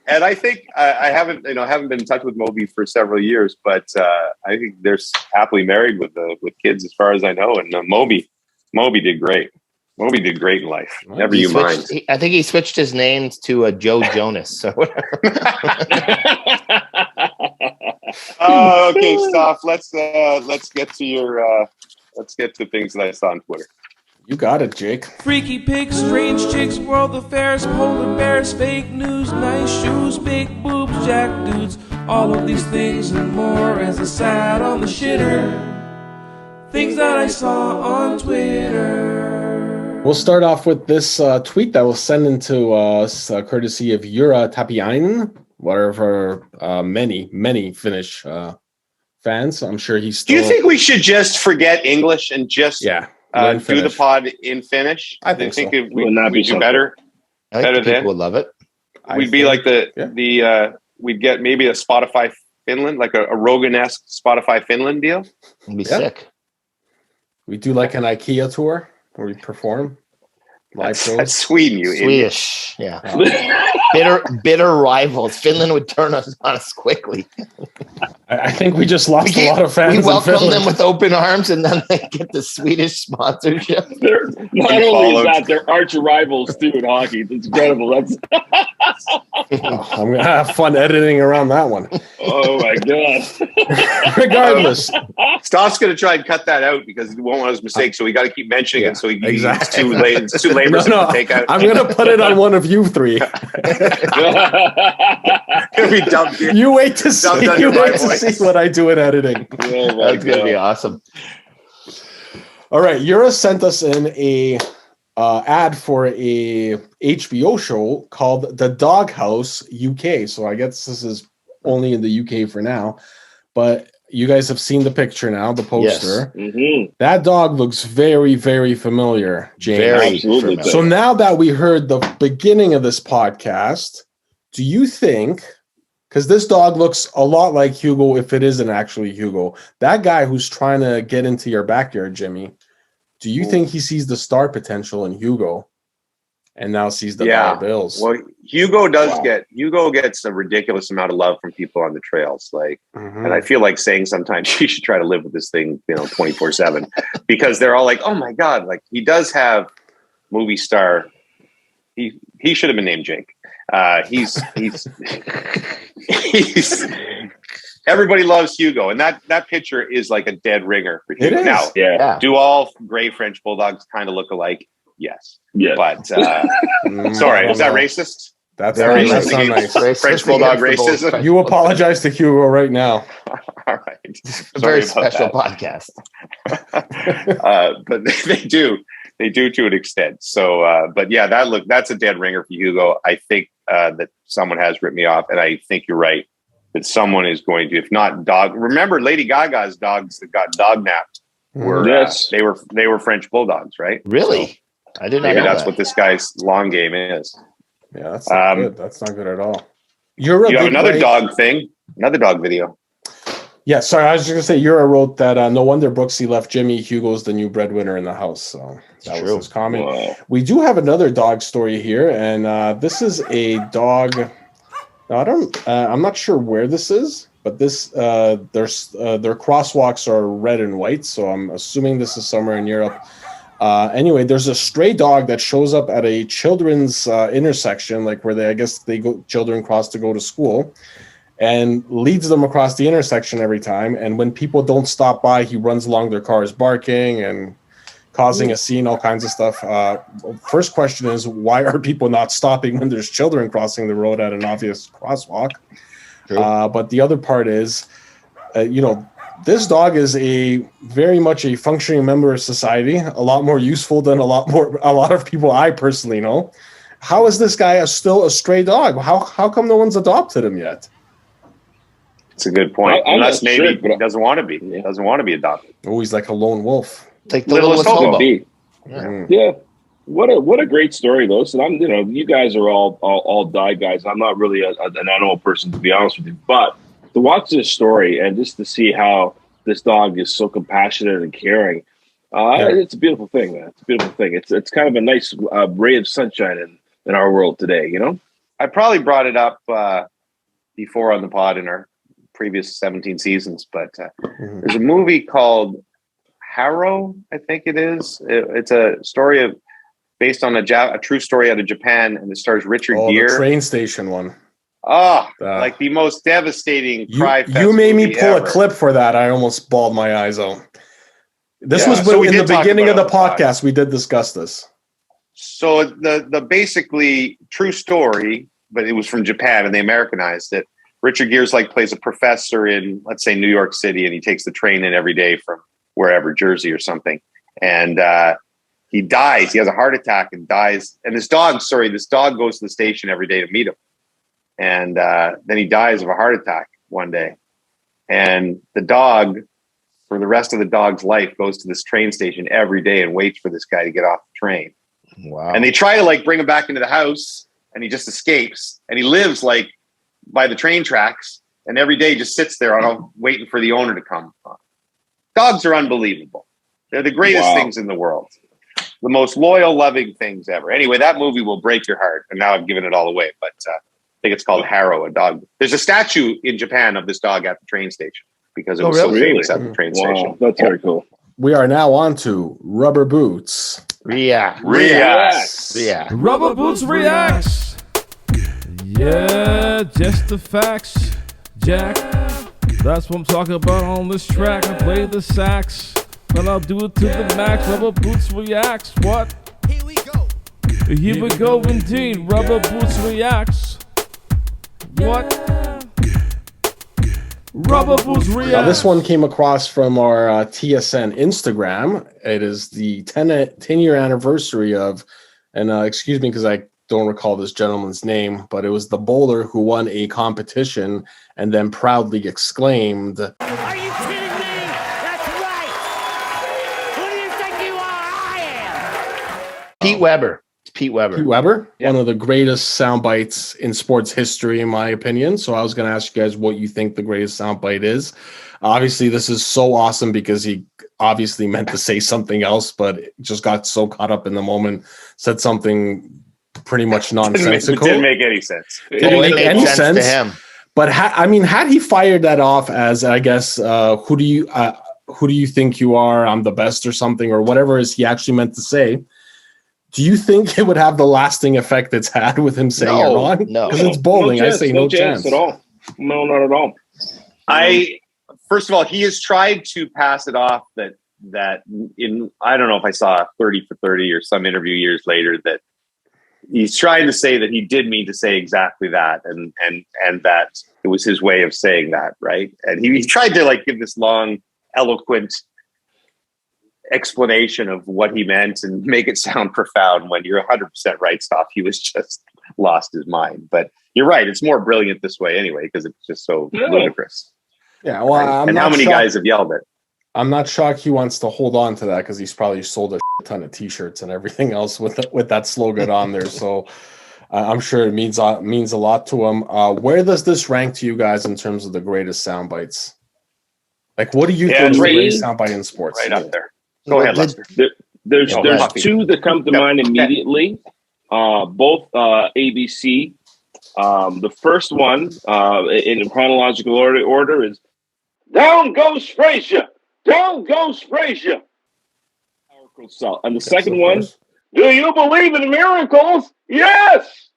and I think I haven't been in touch with Moby for several years, but I think they're happily married with kids, as far as I know. And Moby did great. Moby did great in life. Never you mind. I think he switched his name to Joe Jonas. So okay, stop. Let's get to things that I saw on Twitter. You got it, Jake. Freaky pigs, strange chicks, world affairs, polar bears, fake news, nice shoes, big boobs, jack dudes. All of these things and more as I sat on the shitter. Things that I saw on Twitter. We'll start off with this tweet that was sent into us courtesy of Jura Tapiainen, one of our many Finnish fans. I'm sure he's still... Do you think we should just forget English and just... do the pod in Finnish? I think so. We'd do better. I think people would love it. We'd be like we'd get maybe a Spotify Finland, like a Rogan-esque Spotify Finland deal. It'd be sick. We do like an IKEA tour where we perform live shows. That's Sweden, you Swedish, idiot. Yeah. Bitter rivals. Finland would turn on us quickly. I think we just lost a lot of fans. We welcome them with open arms, and then they get the Swedish sponsorship. Not only is that, they're arch rivals too in hockey. It's incredible. That's I'm gonna have fun editing around that one. Oh my god! Regardless, Stoff's gonna try and cut that out because he won't want his mistake. So we got to keep mentioning it. So he exactly. It's too laborious to take out. I'm gonna put it on one of you three. You wait to see what I do in editing. Oh That's gonna be awesome. All right, Yura sent us in a ad for a HBO show called The Doghouse UK. So I guess this is only in the UK for now, but you guys have seen the picture now, the poster. Yes. Mm-hmm. That dog looks very, very familiar, James. Very familiar. So now that we heard the beginning of this podcast, do you think, because this dog looks a lot like Hugo if it isn't actually Hugo, that guy who's trying to get into your backyard, Jimmy, do you think he sees the star potential in Hugo and now sees the dollar bills? Well, Hugo gets a ridiculous amount of love from people on the trails. And I feel like saying sometimes you should try to live with this thing, 24/7, because they're all like, "Oh my God!" Like he does have movie star. He should have been named Jake. He's everybody loves Hugo, and that picture is like a dead ringer for Hugo. Now, do all gray French bulldogs kind of look alike? Yes. But sorry, is that racist? That's not nice. French bulldog racism. You apologize to Hugo right now. All right. A very special podcast. But they do to an extent. So, but yeah, that's a dead ringer for Hugo. I think that someone has ripped me off, and I think you're right that someone is going to, if not dog. Remember, Lady Gaga's dogs that got dog napped were they were French bulldogs, right? Really? So I didn't know that's what this guy's long game is. Yeah, that's not good. That's not good at all. You have another dog thing, another dog video. Yeah, sorry, I was just gonna say Yura wrote that no wonder Brooksy left Jimmy. Hugo's the new breadwinner in the house. So that was his comment. Wow. We do have another dog story here, and this is a dog. Now, I'm not sure where this is, but this their crosswalks are red and white, so I'm assuming this is somewhere in Europe. Anyway, there's a stray dog that shows up at a children's intersection, like where children cross to go to school, and leads them across the intersection every time. And when people don't stop by, he runs along their cars barking and causing a scene, all kinds of stuff. First question is, why are people not stopping when there's children crossing the road at an obvious crosswalk? But the other part is, this dog is very much a functioning member of society, a lot more useful than a lot of people I personally know. How is this guy still a stray dog? How come no one's adopted him yet? It's a good point. Unless maybe he doesn't want to be. He doesn't want to be adopted. Oh, he's like a lone wolf. Like the littlest hobo. Yeah. What a great story though. So you guys are all dog guys. I'm not really an animal person, to be honest with you, but to watch this story and just to see how this dog is so compassionate and caring, it's a beautiful thing, man. It's a beautiful thing. It's kind of a nice ray of sunshine in our world today, I probably brought it up before on the pod in our previous 17 seasons, but there's a movie called Harrow, I think it is. It's a story based on a true story out of Japan, and it stars Richard Gere. The train station one. Like the most devastating cry fest. You made me pull ever. A clip for that. I almost balled my eyes out. This was in the beginning of the podcast. We did discuss this. So the basically true story, but it was from Japan and they Americanized it. Richard Gere plays a professor in, let's say, New York City, and he takes the train in every day from wherever, Jersey or something. And he dies. He has a heart attack and dies. And this dog goes to the station every day to meet him. And then he dies of a heart attack one day. And the dog, for the rest of the dog's life, goes to this train station every day and waits for this guy to get off the train. Wow. And they try to bring him back into the house, and he just escapes. And he lives by the train tracks, and every day just sits there waiting for the owner to come. Dogs are unbelievable. They're the greatest things in the world. The most loyal, loving things ever. Anyway, that movie will break your heart. And now I've given it all away, but I think it's called Harrow, a dog. There's a statue in Japan of this dog at the train station because it was so famous at the train station. That's very cool. We are now on to Rubber Boots. Reacts. Rubber Boots Reacts. Yeah, just the facts, Jack. That's what I'm talking about on this track. I play the sax, but I'll do it to the max. Rubber Boots Reacts. What? Here we go. Here we go indeed. Rubber Boots Reacts. What? Rubber Boots Reacts. Now, this one came across from our TSN Instagram. It is the 10-year anniversary of, and excuse me because I don't recall this gentleman's name, but it was the bowler who won a competition and then proudly exclaimed, Are you kidding me? That's right. Who do you think you are? I am. Pete Weber. Pete Weber, one of the greatest sound bites in sports history, in my opinion. So I was going to ask you guys what you think the greatest sound bite is. Obviously, this is so awesome because he obviously meant to say something else, but just got so caught up in the moment, said something pretty much nonsensical. It didn't make any sense. Didn't make any sense to him. But had he fired that off as, I guess, who do you think you are? I'm the best or something or whatever is he actually meant to say. Do you think it would have the lasting effect it's had with him saying it wrong? No, because it's bowling. No chance, I say no chance at all. No, not at all. First of all, he has tried to pass it off that in, I don't know if I saw 30 for 30 or some interview years later, that he's trying to say that he did mean to say exactly that, and that it was his way of saying that, right? And he tried to like give this long, eloquent explanation of what he meant and make it sound profound, when you're 100% right, Stoff. He was just lost his mind. But you're right, it's more brilliant this way anyway, because it's just so ludicrous. Yeah, well, right? And how many guys have yelled it? I'm not shocked he wants to hold on to that, because he's probably sold a ton of T-shirts and everything else with that slogan on there. So I'm sure it means a lot to him. Where does this rank to you guys in terms of the greatest sound bites? Like, what do you think is the greatest soundbite in sports? Right up there. Go ahead, Lester. There's two that come to mind immediately. Both ABC. The first one in chronological order is "Down Goes Frazier! Down Goes Frazier!" And the second one, "Do you believe in miracles? Yes!"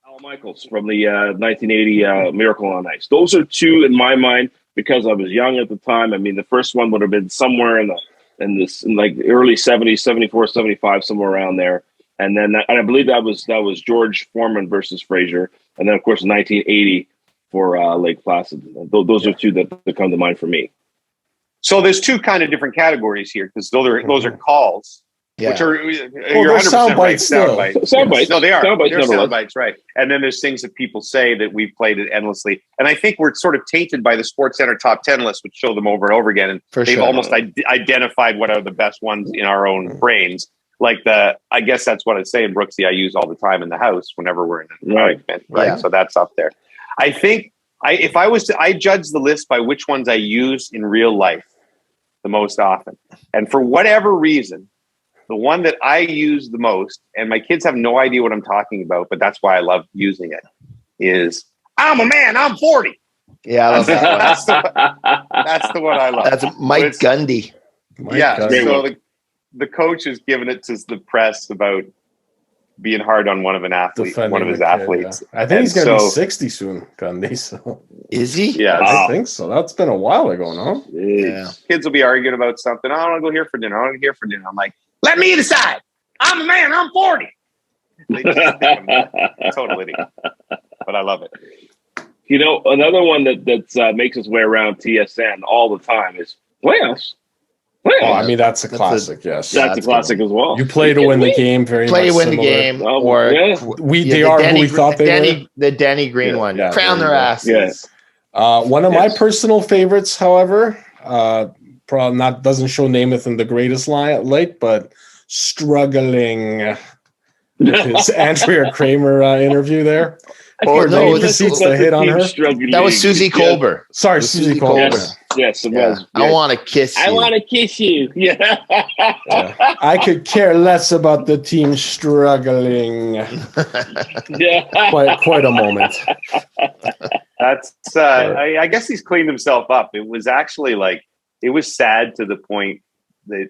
Al Michaels from the 1980 Miracle on Ice. Those are two in my mind, because I was young at the time. I mean, the first one would have been somewhere in like the early 70s, 74, 75, somewhere around there. And then I believe that was George Foreman versus Frazier. And then, of course, 1980 for Lake Placid. Those are two that come to mind for me. So there's two kind of different categories here, because those are calls, which are you're 100% right. Sound bites. No, they are. They're sound bites, right? And then there's things that people say that we've played it endlessly. And I think we're sort of tainted by the Sports Center top 10 list, which show them over and over again. And they've almost identified what are the best ones in our own brains. Like I guess that's what I say in Brooksy, I use all the time in the house whenever we're in an argument, right? Yeah. So that's up there. I think I judge the list by which ones I use in real life the most often. And for whatever reason, the one that I use the most, and my kids have no idea what I'm talking about, but that's why I love using it, is "I'm a man, I'm 40. Yeah, I love that one. That's the one I love. That's Mike Gundy. Gundy. So the coach has given it to the press about being hard on one of his athletes. Yeah. I think he's going to be 60 soon, Gundy. So. Is he? Yeah, I think so. That's been a while ago, no? Yeah. Kids will be arguing about something. I don't want to go here for dinner. I want to here for dinner. I'm like, let me decide. I'm a man. I'm 40. They just total idiot. But I love it. You know, another one that makes its way around TSN all the time is playoffs. Oh, I mean, that's a classic. Yes, that's a classic as well. You play to win the game. Very play much to win the game, or they are who we thought they were. The Denny Green one. Crown their asses. Yes. One of my personal favorites, however, probably doesn't show Namath in the greatest light, but struggling with his Andrea Kramer interview there. Oh no, he proceeds to hit on her. That was Susie Colbert. Sorry, Susie Colbert. Yes, it was. I want to kiss you. I want to kiss you. Yeah. I could care less about the team struggling. Quite a moment. That's. I guess he's cleaned himself up. It was actually it was sad to the point that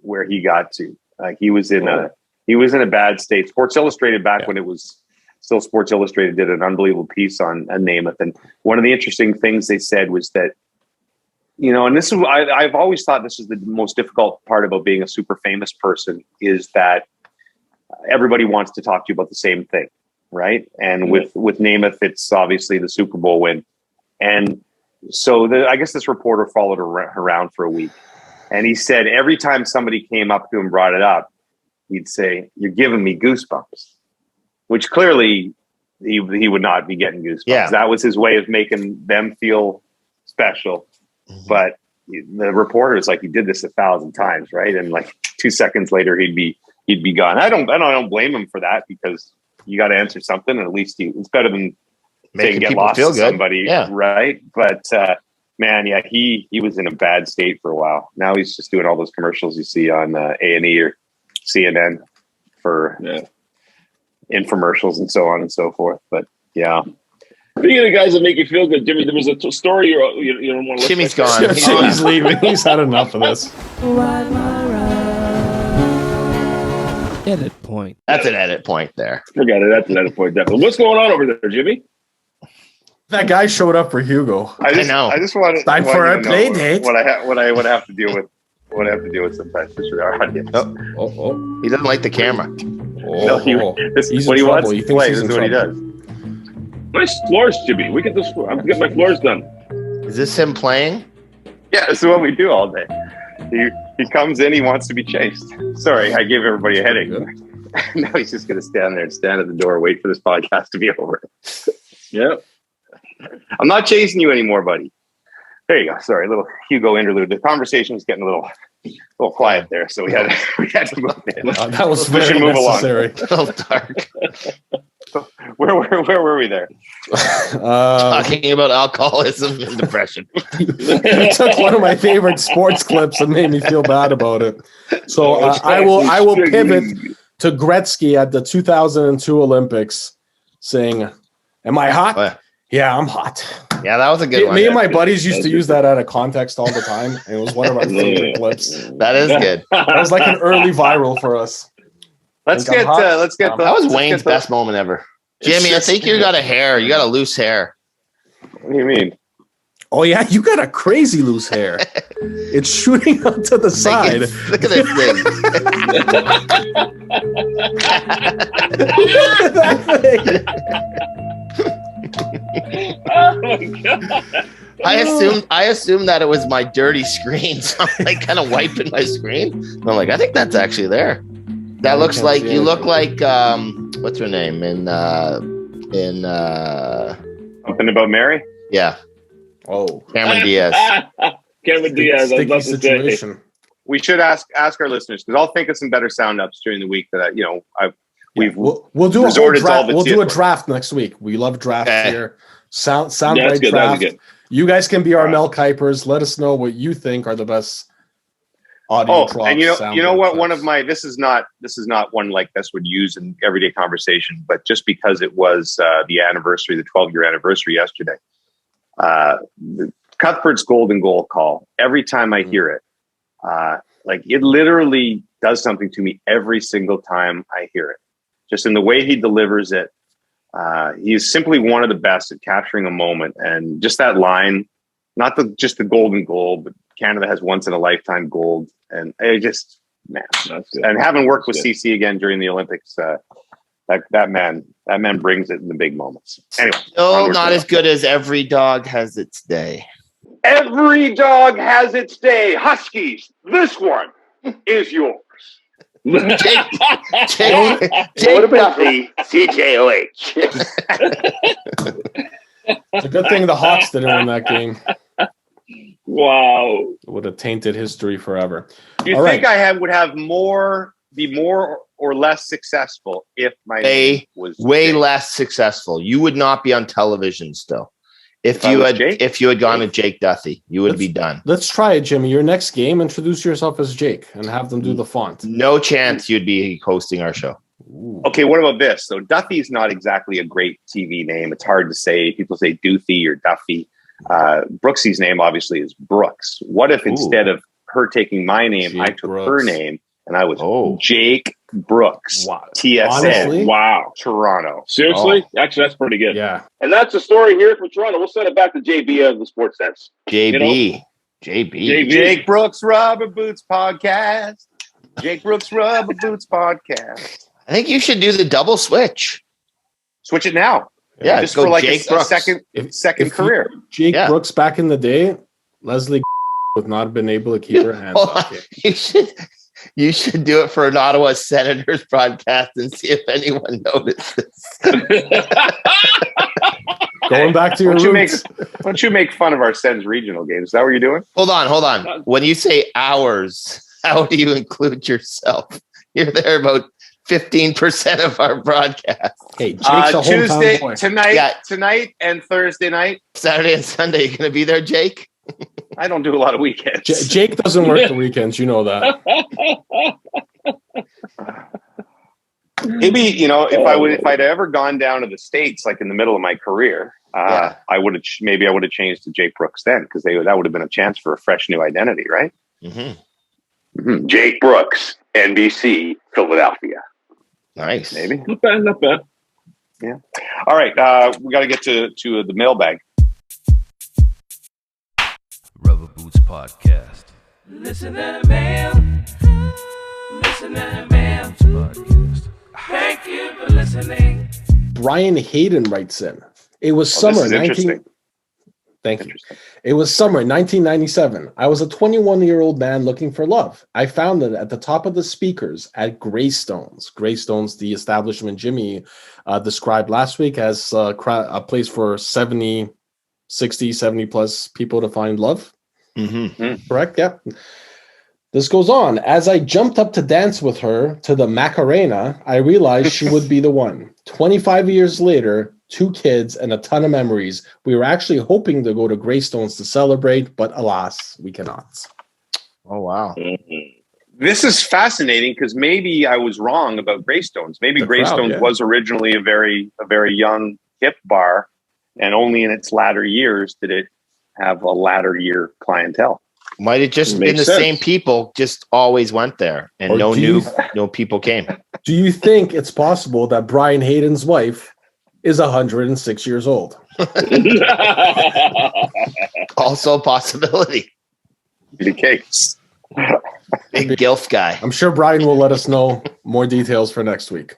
where he got to. He was in a bad state. Sports Illustrated back when it was still Sports Illustrated did an unbelievable piece on Namath, and one of the interesting things they said was that, you know, and this is I've always thought this is the most difficult part about being a super famous person, is that everybody wants to talk to you about the same thing, right? And with Namath, it's obviously the Super Bowl win, and so I guess this reporter followed her around for a week, and he said every time somebody came up to him and brought it up, he'd say, "You're giving me goosebumps," which clearly he would not be getting goosebumps. Yeah. That was his way of making them feel special. Mm-hmm. But the reporter is like, he did this 1,000 times, right? And 2 seconds later, he'd be gone. I don't blame him for that, because you got to answer something, and at least it's better than saying get lost to somebody, right? But man, yeah, he was in a bad state for a while. Now he's just doing all those commercials you see on A&E or CNN for infomercials and so on and so forth. But yeah. Speaking of the guys that make you feel good, Jimmy, there was a story you don't want to listen to. Jimmy's gone. He's leaving. He's had enough of this. Edit point. That's an edit point there. Forget it. That's an edit point, definitely. What's going on over there, Jimmy? That guy showed up for Hugo. I just wanted time for a play date. What I would have to deal with. What I have to deal with sometimes just for our audience. Oh. He doesn't like the camera. This is what he wants to play. This is what he does. Nice floors, Jimmy. We get this. I'm getting my floors done. Is this him playing? Yeah, this is what we do all day. He comes in, he wants to be chased. Sorry, I gave everybody a headache. Now he's just going to stand there and stand at the door, wait for this podcast to be over. Yep. I'm not chasing you anymore, buddy. There you go. Sorry, a little Hugo interlude. The conversation was getting a little quiet there, so we had to move in. That was very necessary. A little dark. Where were we there? Talking about alcoholism and depression. You took one of my favorite sports clips and made me feel bad about it. So I will pivot to Gretzky at the 2002 Olympics, saying, "Am I hot? Yeah, I'm hot." Yeah, that was a good one. Me and my buddies used to use that out of context all the time. And it was one of our favorite clips. That is good. That was like an early viral for us. Let's get. That was Wayne's best moment ever. Jimmy, I think you got a loose hair. What do you mean? Oh yeah, you got a crazy loose hair. It's shooting up to the side. Look at this thing. Oh my God. I assumed that it was my dirty screen, so I'm like kind of wiping my screen. I'm like, I think that's actually there. That looks like you look like what's her name in Something About Mary? Yeah. Oh, Cameron Diaz. Cameron Diaz. I was about to say. We should ask our listeners, because I'll think of some better sound ups during the week that we'll do a draft. We'll do a draft next week. We love drafts here. Sound right draft. You guys can be our Mel Kuypers. Let us know what you think are the best audio drops. And you know what? One of my this is not one like this would use in everyday conversation, but just because it was the 12-year anniversary yesterday. Cuthbert's golden goal call. Every time I hear it, like it literally does something to me every single time I hear it. Just in the way he delivers it. He's simply one of the best at capturing a moment, and just that line, not just the golden goal, but Canada has once in a lifetime gold. And I just, man, and having worked with CC again during the Olympics, that man brings it in the big moments. Anyway, not as good as Every Dog Has Its Day. Every dog has its day. Huskies, this one is yours. Jake, what about the CJOH? It's a good thing the Hawks didn't win that game. Wow. It would have tainted history forever. Do you think I would have be more or less successful if my name was way Jake? Less successful? You would not be on television still. If you had gone to Jake Duthie, you would be done. Let's try it, Jimmy. Your next game, introduce yourself as Jake and have them do the font. No chance you'd be hosting our show. Ooh. Okay, what about this? So Duthie's not exactly a great TV name. It's hard to say. People say Duthie or Duffy. Brooksy's name obviously is Brooks. What if instead of her taking my name, Jake I took Brooks. Her name and I was Jake Brooks? Wow. TSN. Honestly? Wow. Toronto. Seriously? Actually, that's pretty good. Yeah. And that's the story here from Toronto. We'll send it back to JB of the Sports Sense. JB. Jake Brooks Rubber Boots Podcast. Jake Brooks Rubber Boots Podcast. I think you should do the double switch. Switch it now. Yeah, just for like a second career. Jake Brooks back in the day, Leslie would not have been able to keep her hands off it. You should do it for an Ottawa Senators broadcast and see if anyone notices. Going back to your roots. Don't you make fun of our Sens regional games? Is that what you're doing? Hold on. When you say ours, how do you include yourself? You're there about 15% of our broadcast. Hey, Jake's a Tuesday, boy. tonight and Thursday night. Saturday and Sunday, you going to be there, Jake? I don't do a lot of weekends. Jake doesn't work the weekends. You know that. Maybe, if I'd ever gone down to the States, like in the middle of my career, I would have changed to Jake Brooks then, because that would have been a chance for a fresh new identity, right? Mm-hmm. Jake Brooks, NBC, Philadelphia. Nice. Maybe. Not bad. Not bad. Yeah. All right. We got to get to the mailbag. Rubber Boots Podcast. Listen to the mail. Listen to the mail. Podcast. Thank you for listening. Brian Hayden writes in. It was summer 19. Thank you. It was summer 1997. I was a 21-year-old man looking for love. I found it at the top of the speakers at Greystones. Greystones, the establishment Jimmy described last week as a place for 70 plus people to find love. Mm-hmm. Correct? Yeah. This goes on. As I jumped up to dance with her to the Macarena, I realized she would be the one. 25 years later, 2 kids and a ton of memories. We were actually hoping to go to Greystones to celebrate, but alas, we cannot. Oh, wow. This is fascinating because maybe I was wrong about Greystones. Maybe Greystones was originally a very young, hip bar, and only in its latter years did it have a latter year clientele. Might have just been the same people, just always went there, and no people came. Do you think it's possible that Brian Hayden's wife is 106 years old? Also a possibility. The case. Big gilf guy. I'm sure Brian will let us know more details for next week.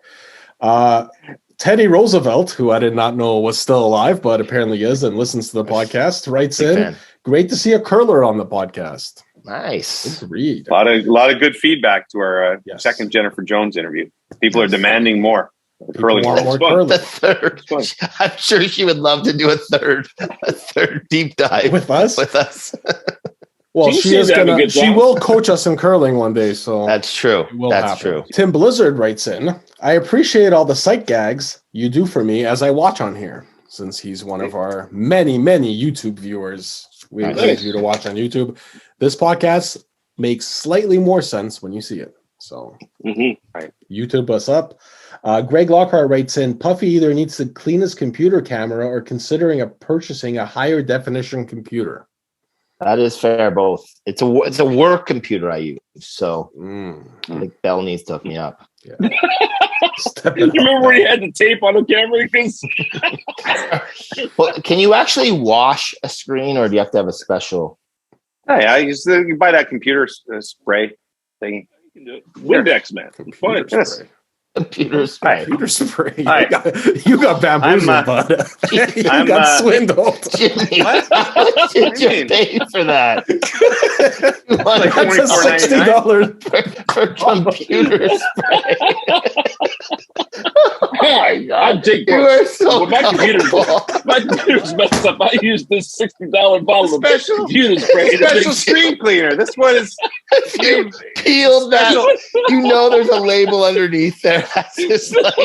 Teddy Roosevelt, who I did not know was still alive, but apparently is and listens to the podcast, writes Big in, fan. Great to see a curler on the podcast. Nice. Good read. A lot of good feedback to our second Jennifer Jones interview. People are demanding more. People want more curling. The third. I'm sure she would love to do a third deep dive with us. Well, She she will coach us in curling one day, so that's true. That's true. Tim Blizzard writes in, I appreciate all the sight gags you do for me as I watch on here. Since he's one of our many, many YouTube viewers, we encourage you to watch on YouTube. This podcast makes slightly more sense when you see it. So YouTube us up. Greg Lockhart writes in, Puffy either needs to clean his computer camera or considering purchasing a higher definition computer. That is fair, both. It's a work computer I use, so I think Bell needs to hook me up. Yeah. You remember when he had the tape on the camera? Well, can you actually wash a screen, or do you have to have a special? Yeah, you buy that computer spray thing. You can do it. Windex, man. Computer spray. Computer spray. Computer spray. You got bamboozled, bud. You got swindled. Jimmy, how much did you pay for that? Like $60 for computer spray. I'm Jake You Brooks. are so My computer's messed up. I used this $60 bottle of computer spray. Special screen cleaner. This one is you peeled that. You know there's a label underneath there. That's just like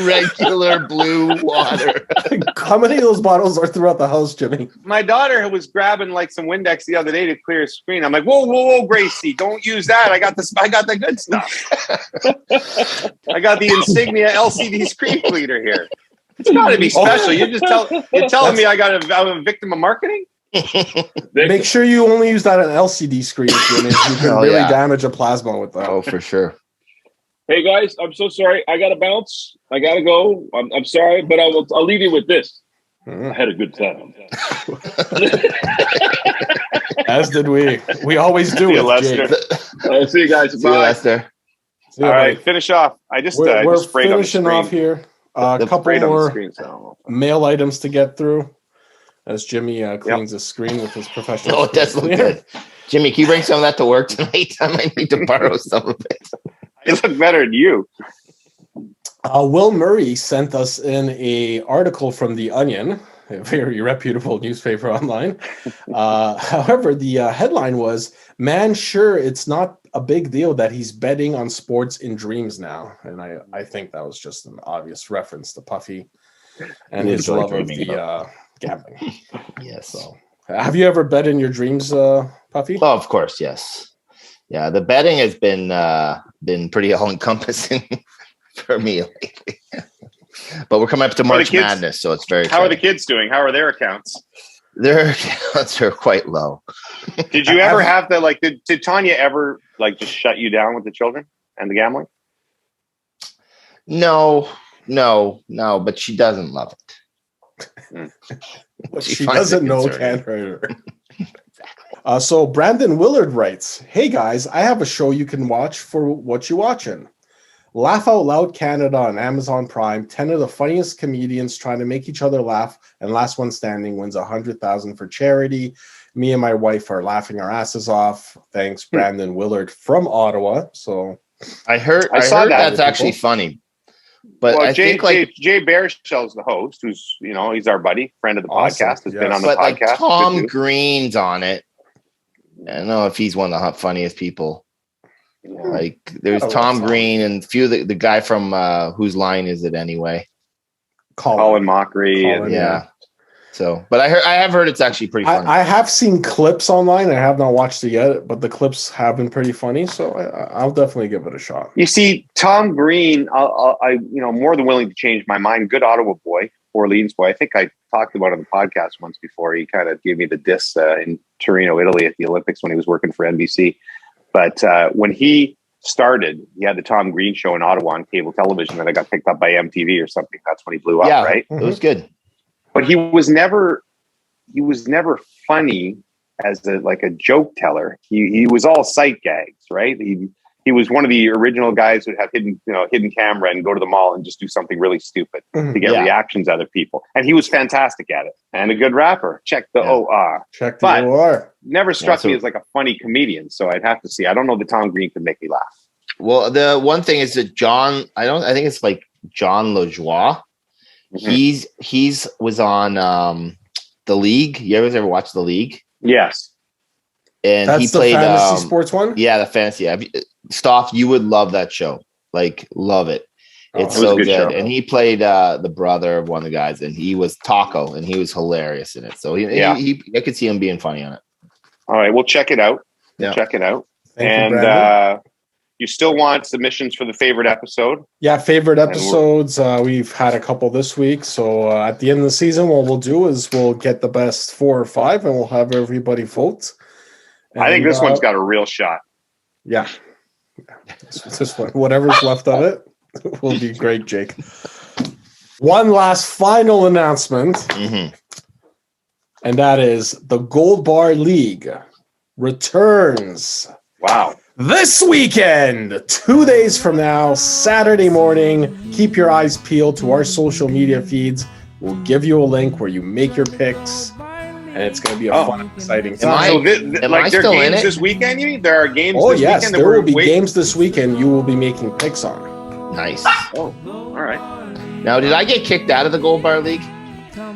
regular blue water. How many of those bottles are throughout the house, Jimmy? My daughter was grabbing like some Windex the other day to clear a screen. I'm like, whoa, Gracie, don't use that. I got the good stuff. I got the Insignia LCD screen cleaner here. It's got to be special. You're telling me I'm a victim of marketing? Make sure you only use that on LCD screens, Jimmy. You can really damage a plasma with that. Oh, for sure. Hey guys, I'm so sorry. I gotta bounce. I gotta go. I'm sorry, but I'll leave you with this. I had a good time. As did we. We always do. I'll see you guys. See you, Lester. All right, finish off. We're finishing off here. A couple more mail items to get through as Jimmy cleans his screen with his professional. Oh, it does look good. Jimmy, can you bring some of that to work tonight? I might need to borrow some of it. It looked better than you. Will Murray sent us in a article from The Onion, a very reputable newspaper online. However, the headline was, "Man, sure, it's not a big deal that he's betting on sports in dreams now." And I think that was just an obvious reference to Puffy and his love of the gambling. Yes. So, have you ever bet in your dreams, Puffy? Oh, of course, yes. Yeah, the betting has been pretty all-encompassing for me lately. But we're coming up to March Madness, so it's very. How are the kids doing? How are their accounts? Their accounts are quite low. Did you ever have that? Like, did Tanya ever just shut you down with the children and the gambling? No, but she doesn't love it. What she doesn't know can't hurt her. So Brandon Willard writes, "Hey guys, I have a show you can watch for what you watching. Laugh Out Loud Canada on Amazon Prime. 10 of the funniest comedians trying to make each other laugh, and last one standing wins $100,000 for charity. Me and my wife are laughing our asses off. Thanks, Brandon Willard from Ottawa." So I heard that's actually funny. But I think Jay Baruchel's the host, who's he's our buddy, friend of the podcast, has been on the podcast. Like Tom Green's on it. I don't know if he's one of the funniest people. Yeah. Like there's Tom Green and few the guy from Whose Line Is It Anyway? Colin Mockery. Yeah. So, but I have heard it's actually pretty funny. I have seen clips online. I have not watched it yet, but the clips have been pretty funny. So I'll definitely give it a shot. You see, Tom Green, I more than willing to change my mind. Good Ottawa boy, Orleans boy. I think I talked about it on the podcast once before. He kind of gave me the diss in Torino, Italy at the Olympics when he was working for NBC. But when he started, he had the Tom Green show in Ottawa on cable television that I got picked up by MTV or something. That's when he blew up, right? It was good. But he was never funny as a joke teller. He was all sight gags, right? He was one of the original guys who'd have hidden camera and go to the mall and just do something really stupid to get reactions out of people. And he was fantastic at it and a good rapper. Check the OR. Check the OR. Never struck me as like a funny comedian. So I'd have to see. I don't know that Tom Green could make me laugh. Well, the one thing is that I think it's like John LaJoie. He's was on The League. You ever watch The League? Yes. And that's he played the fantasy sports one? Yeah, the fantasy. Stoff, you would love that show. Like, love it. It's so good. Show. And he played the brother of one of the guys, and he was Taco, and he was hilarious in it. So I could see him being funny on it. All right, we'll check it out. Check it out. Thank you, you still want submissions for the favorite episode? Yeah, favorite episodes. We've had a couple this week. So at the end of the season, what we'll do is we'll get the best 4 or 5, and we'll have everybody vote. And, I think this one's got a real shot. Yeah. This one, whatever's left of it will be great, Jake. One last final announcement, and that is the Gold Bar League returns. Wow. This weekend, 2 days from now, Saturday morning. Keep your eyes peeled to our social media feeds. We'll give you a link where you make your picks, and it's going to be a fun, exciting time. There are games this weekend? You mean there are games? Oh, this yes, weekend there will be games this weekend. You will be making picks on. Nice. Oh, all right. Now, did I get kicked out of the Gold Bar League?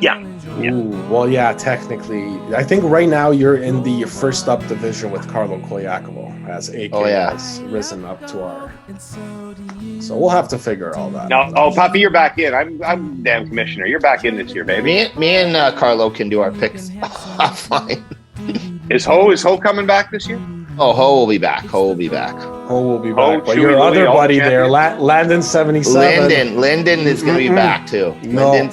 Yeah. Ooh, well, yeah, technically. I think right now you're in the first up division with Carlo Koyakovo, as AK has risen up to our. So we'll have to figure all that out. Oh, Poppy, you're back in. I'm damn commissioner. You're back in this year, baby. Me and Carlo can do our picks. Fine. Is Ho coming back this year? Oh, Ho will be back. Ho will be back. But your other buddy there, Landon 77. Lyndon is going to be back too. No.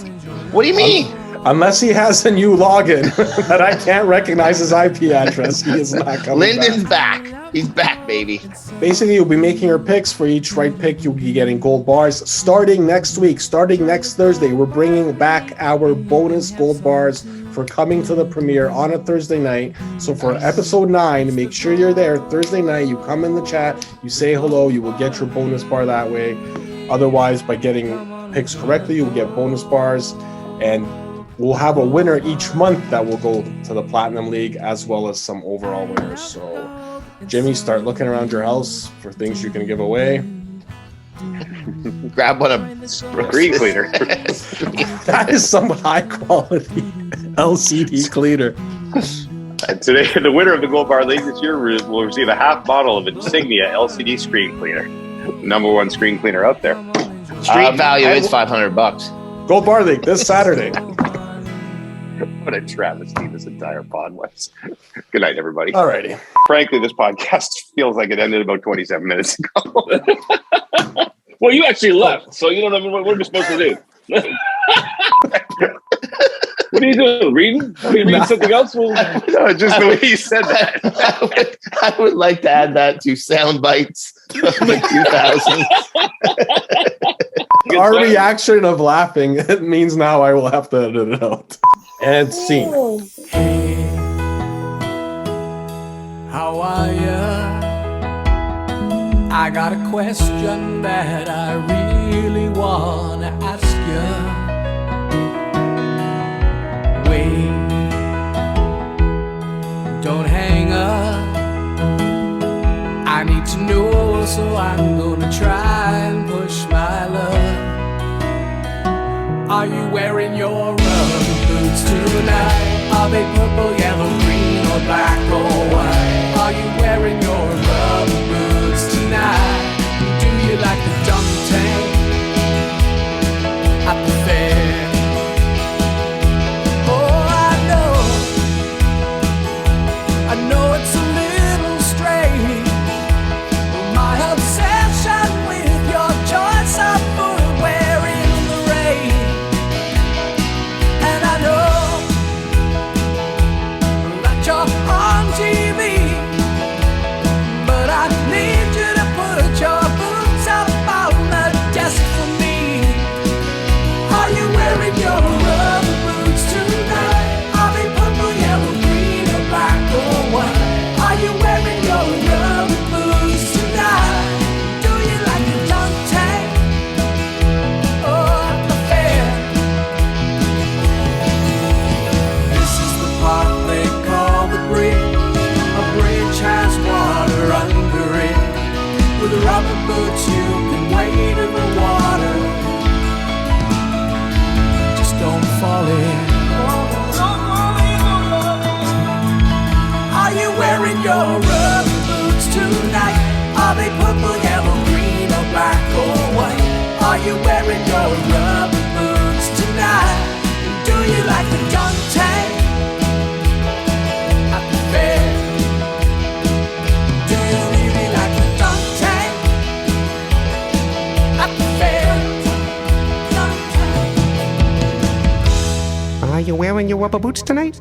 What do you mean? Unless he has a new login that I can't recognize his IP address, he is not coming Lyndon's back. He's back, baby. Basically, you'll be making your picks. For each right pick, you'll be getting gold bars. Starting next week, starting next Thursday, we're bringing back our bonus gold bars for coming to the premiere on a Thursday night. So for episode 9, make sure you're there Thursday night. You come in the chat, you say hello, you will get your bonus bar that way. Otherwise, by getting picks correctly, you'll get bonus bars. And we'll have a winner each month that will go to the Platinum League, as well as some overall winners. So, Jimmy, start looking around your house for things you can give away. Grab one of screen cleaner. That is some high quality LCD cleaner. And today, the winner of the Gold Bar League this year will receive a half bottle of Insignia LCD screen cleaner, number one screen cleaner out there. Street value is $500. Gold Bar League this Saturday. What a travesty this entire pod was. Good night, everybody. Alrighty. Frankly, this podcast feels like it ended about 27 minutes ago. Well, you actually left, so you don't know what we're supposed to do. What are you doing? Reading? Are you reading something else? No, just the way you said that. I would like to add that to sound bites of the 2000s. our reaction of laughing, it means now I will have to edit it out. And scene. Hey, how are ya? I got a question that I really wanna ask ya. Wait, don't hang up. I need to know, so I'm gonna try and push my luck. Are you wearing your rubber boots tonight? Are they purple, yellow, green, or black or white? Are you wearing your rubber boots tonight? Do you like the dunk tank at the fair? Oh, I know it's a little strange, but my obsession with your choice of footwear in the rain. And I know that you're on TV, but I need you to put your boots up on the desk for me. Are you wearing your rubber boots tonight? Are they purple, yellow, green, or black or white? Are you wearing your rubber boots tonight? Do you like the dunk tank or the fair? This is the part they call the bridge. A bridge has water under it. With rubber boots you can wade in the water. Just don't fall in. Are you wearing your rubber boots tonight? Are they purple, yellow, green, or black or white? Are you wearing your rubber boots tonight? Do you like the dunk tank at the fair? Do you really like the dunk tank at the fair? Dunk tank. Are you wearing your rubber boots tonight?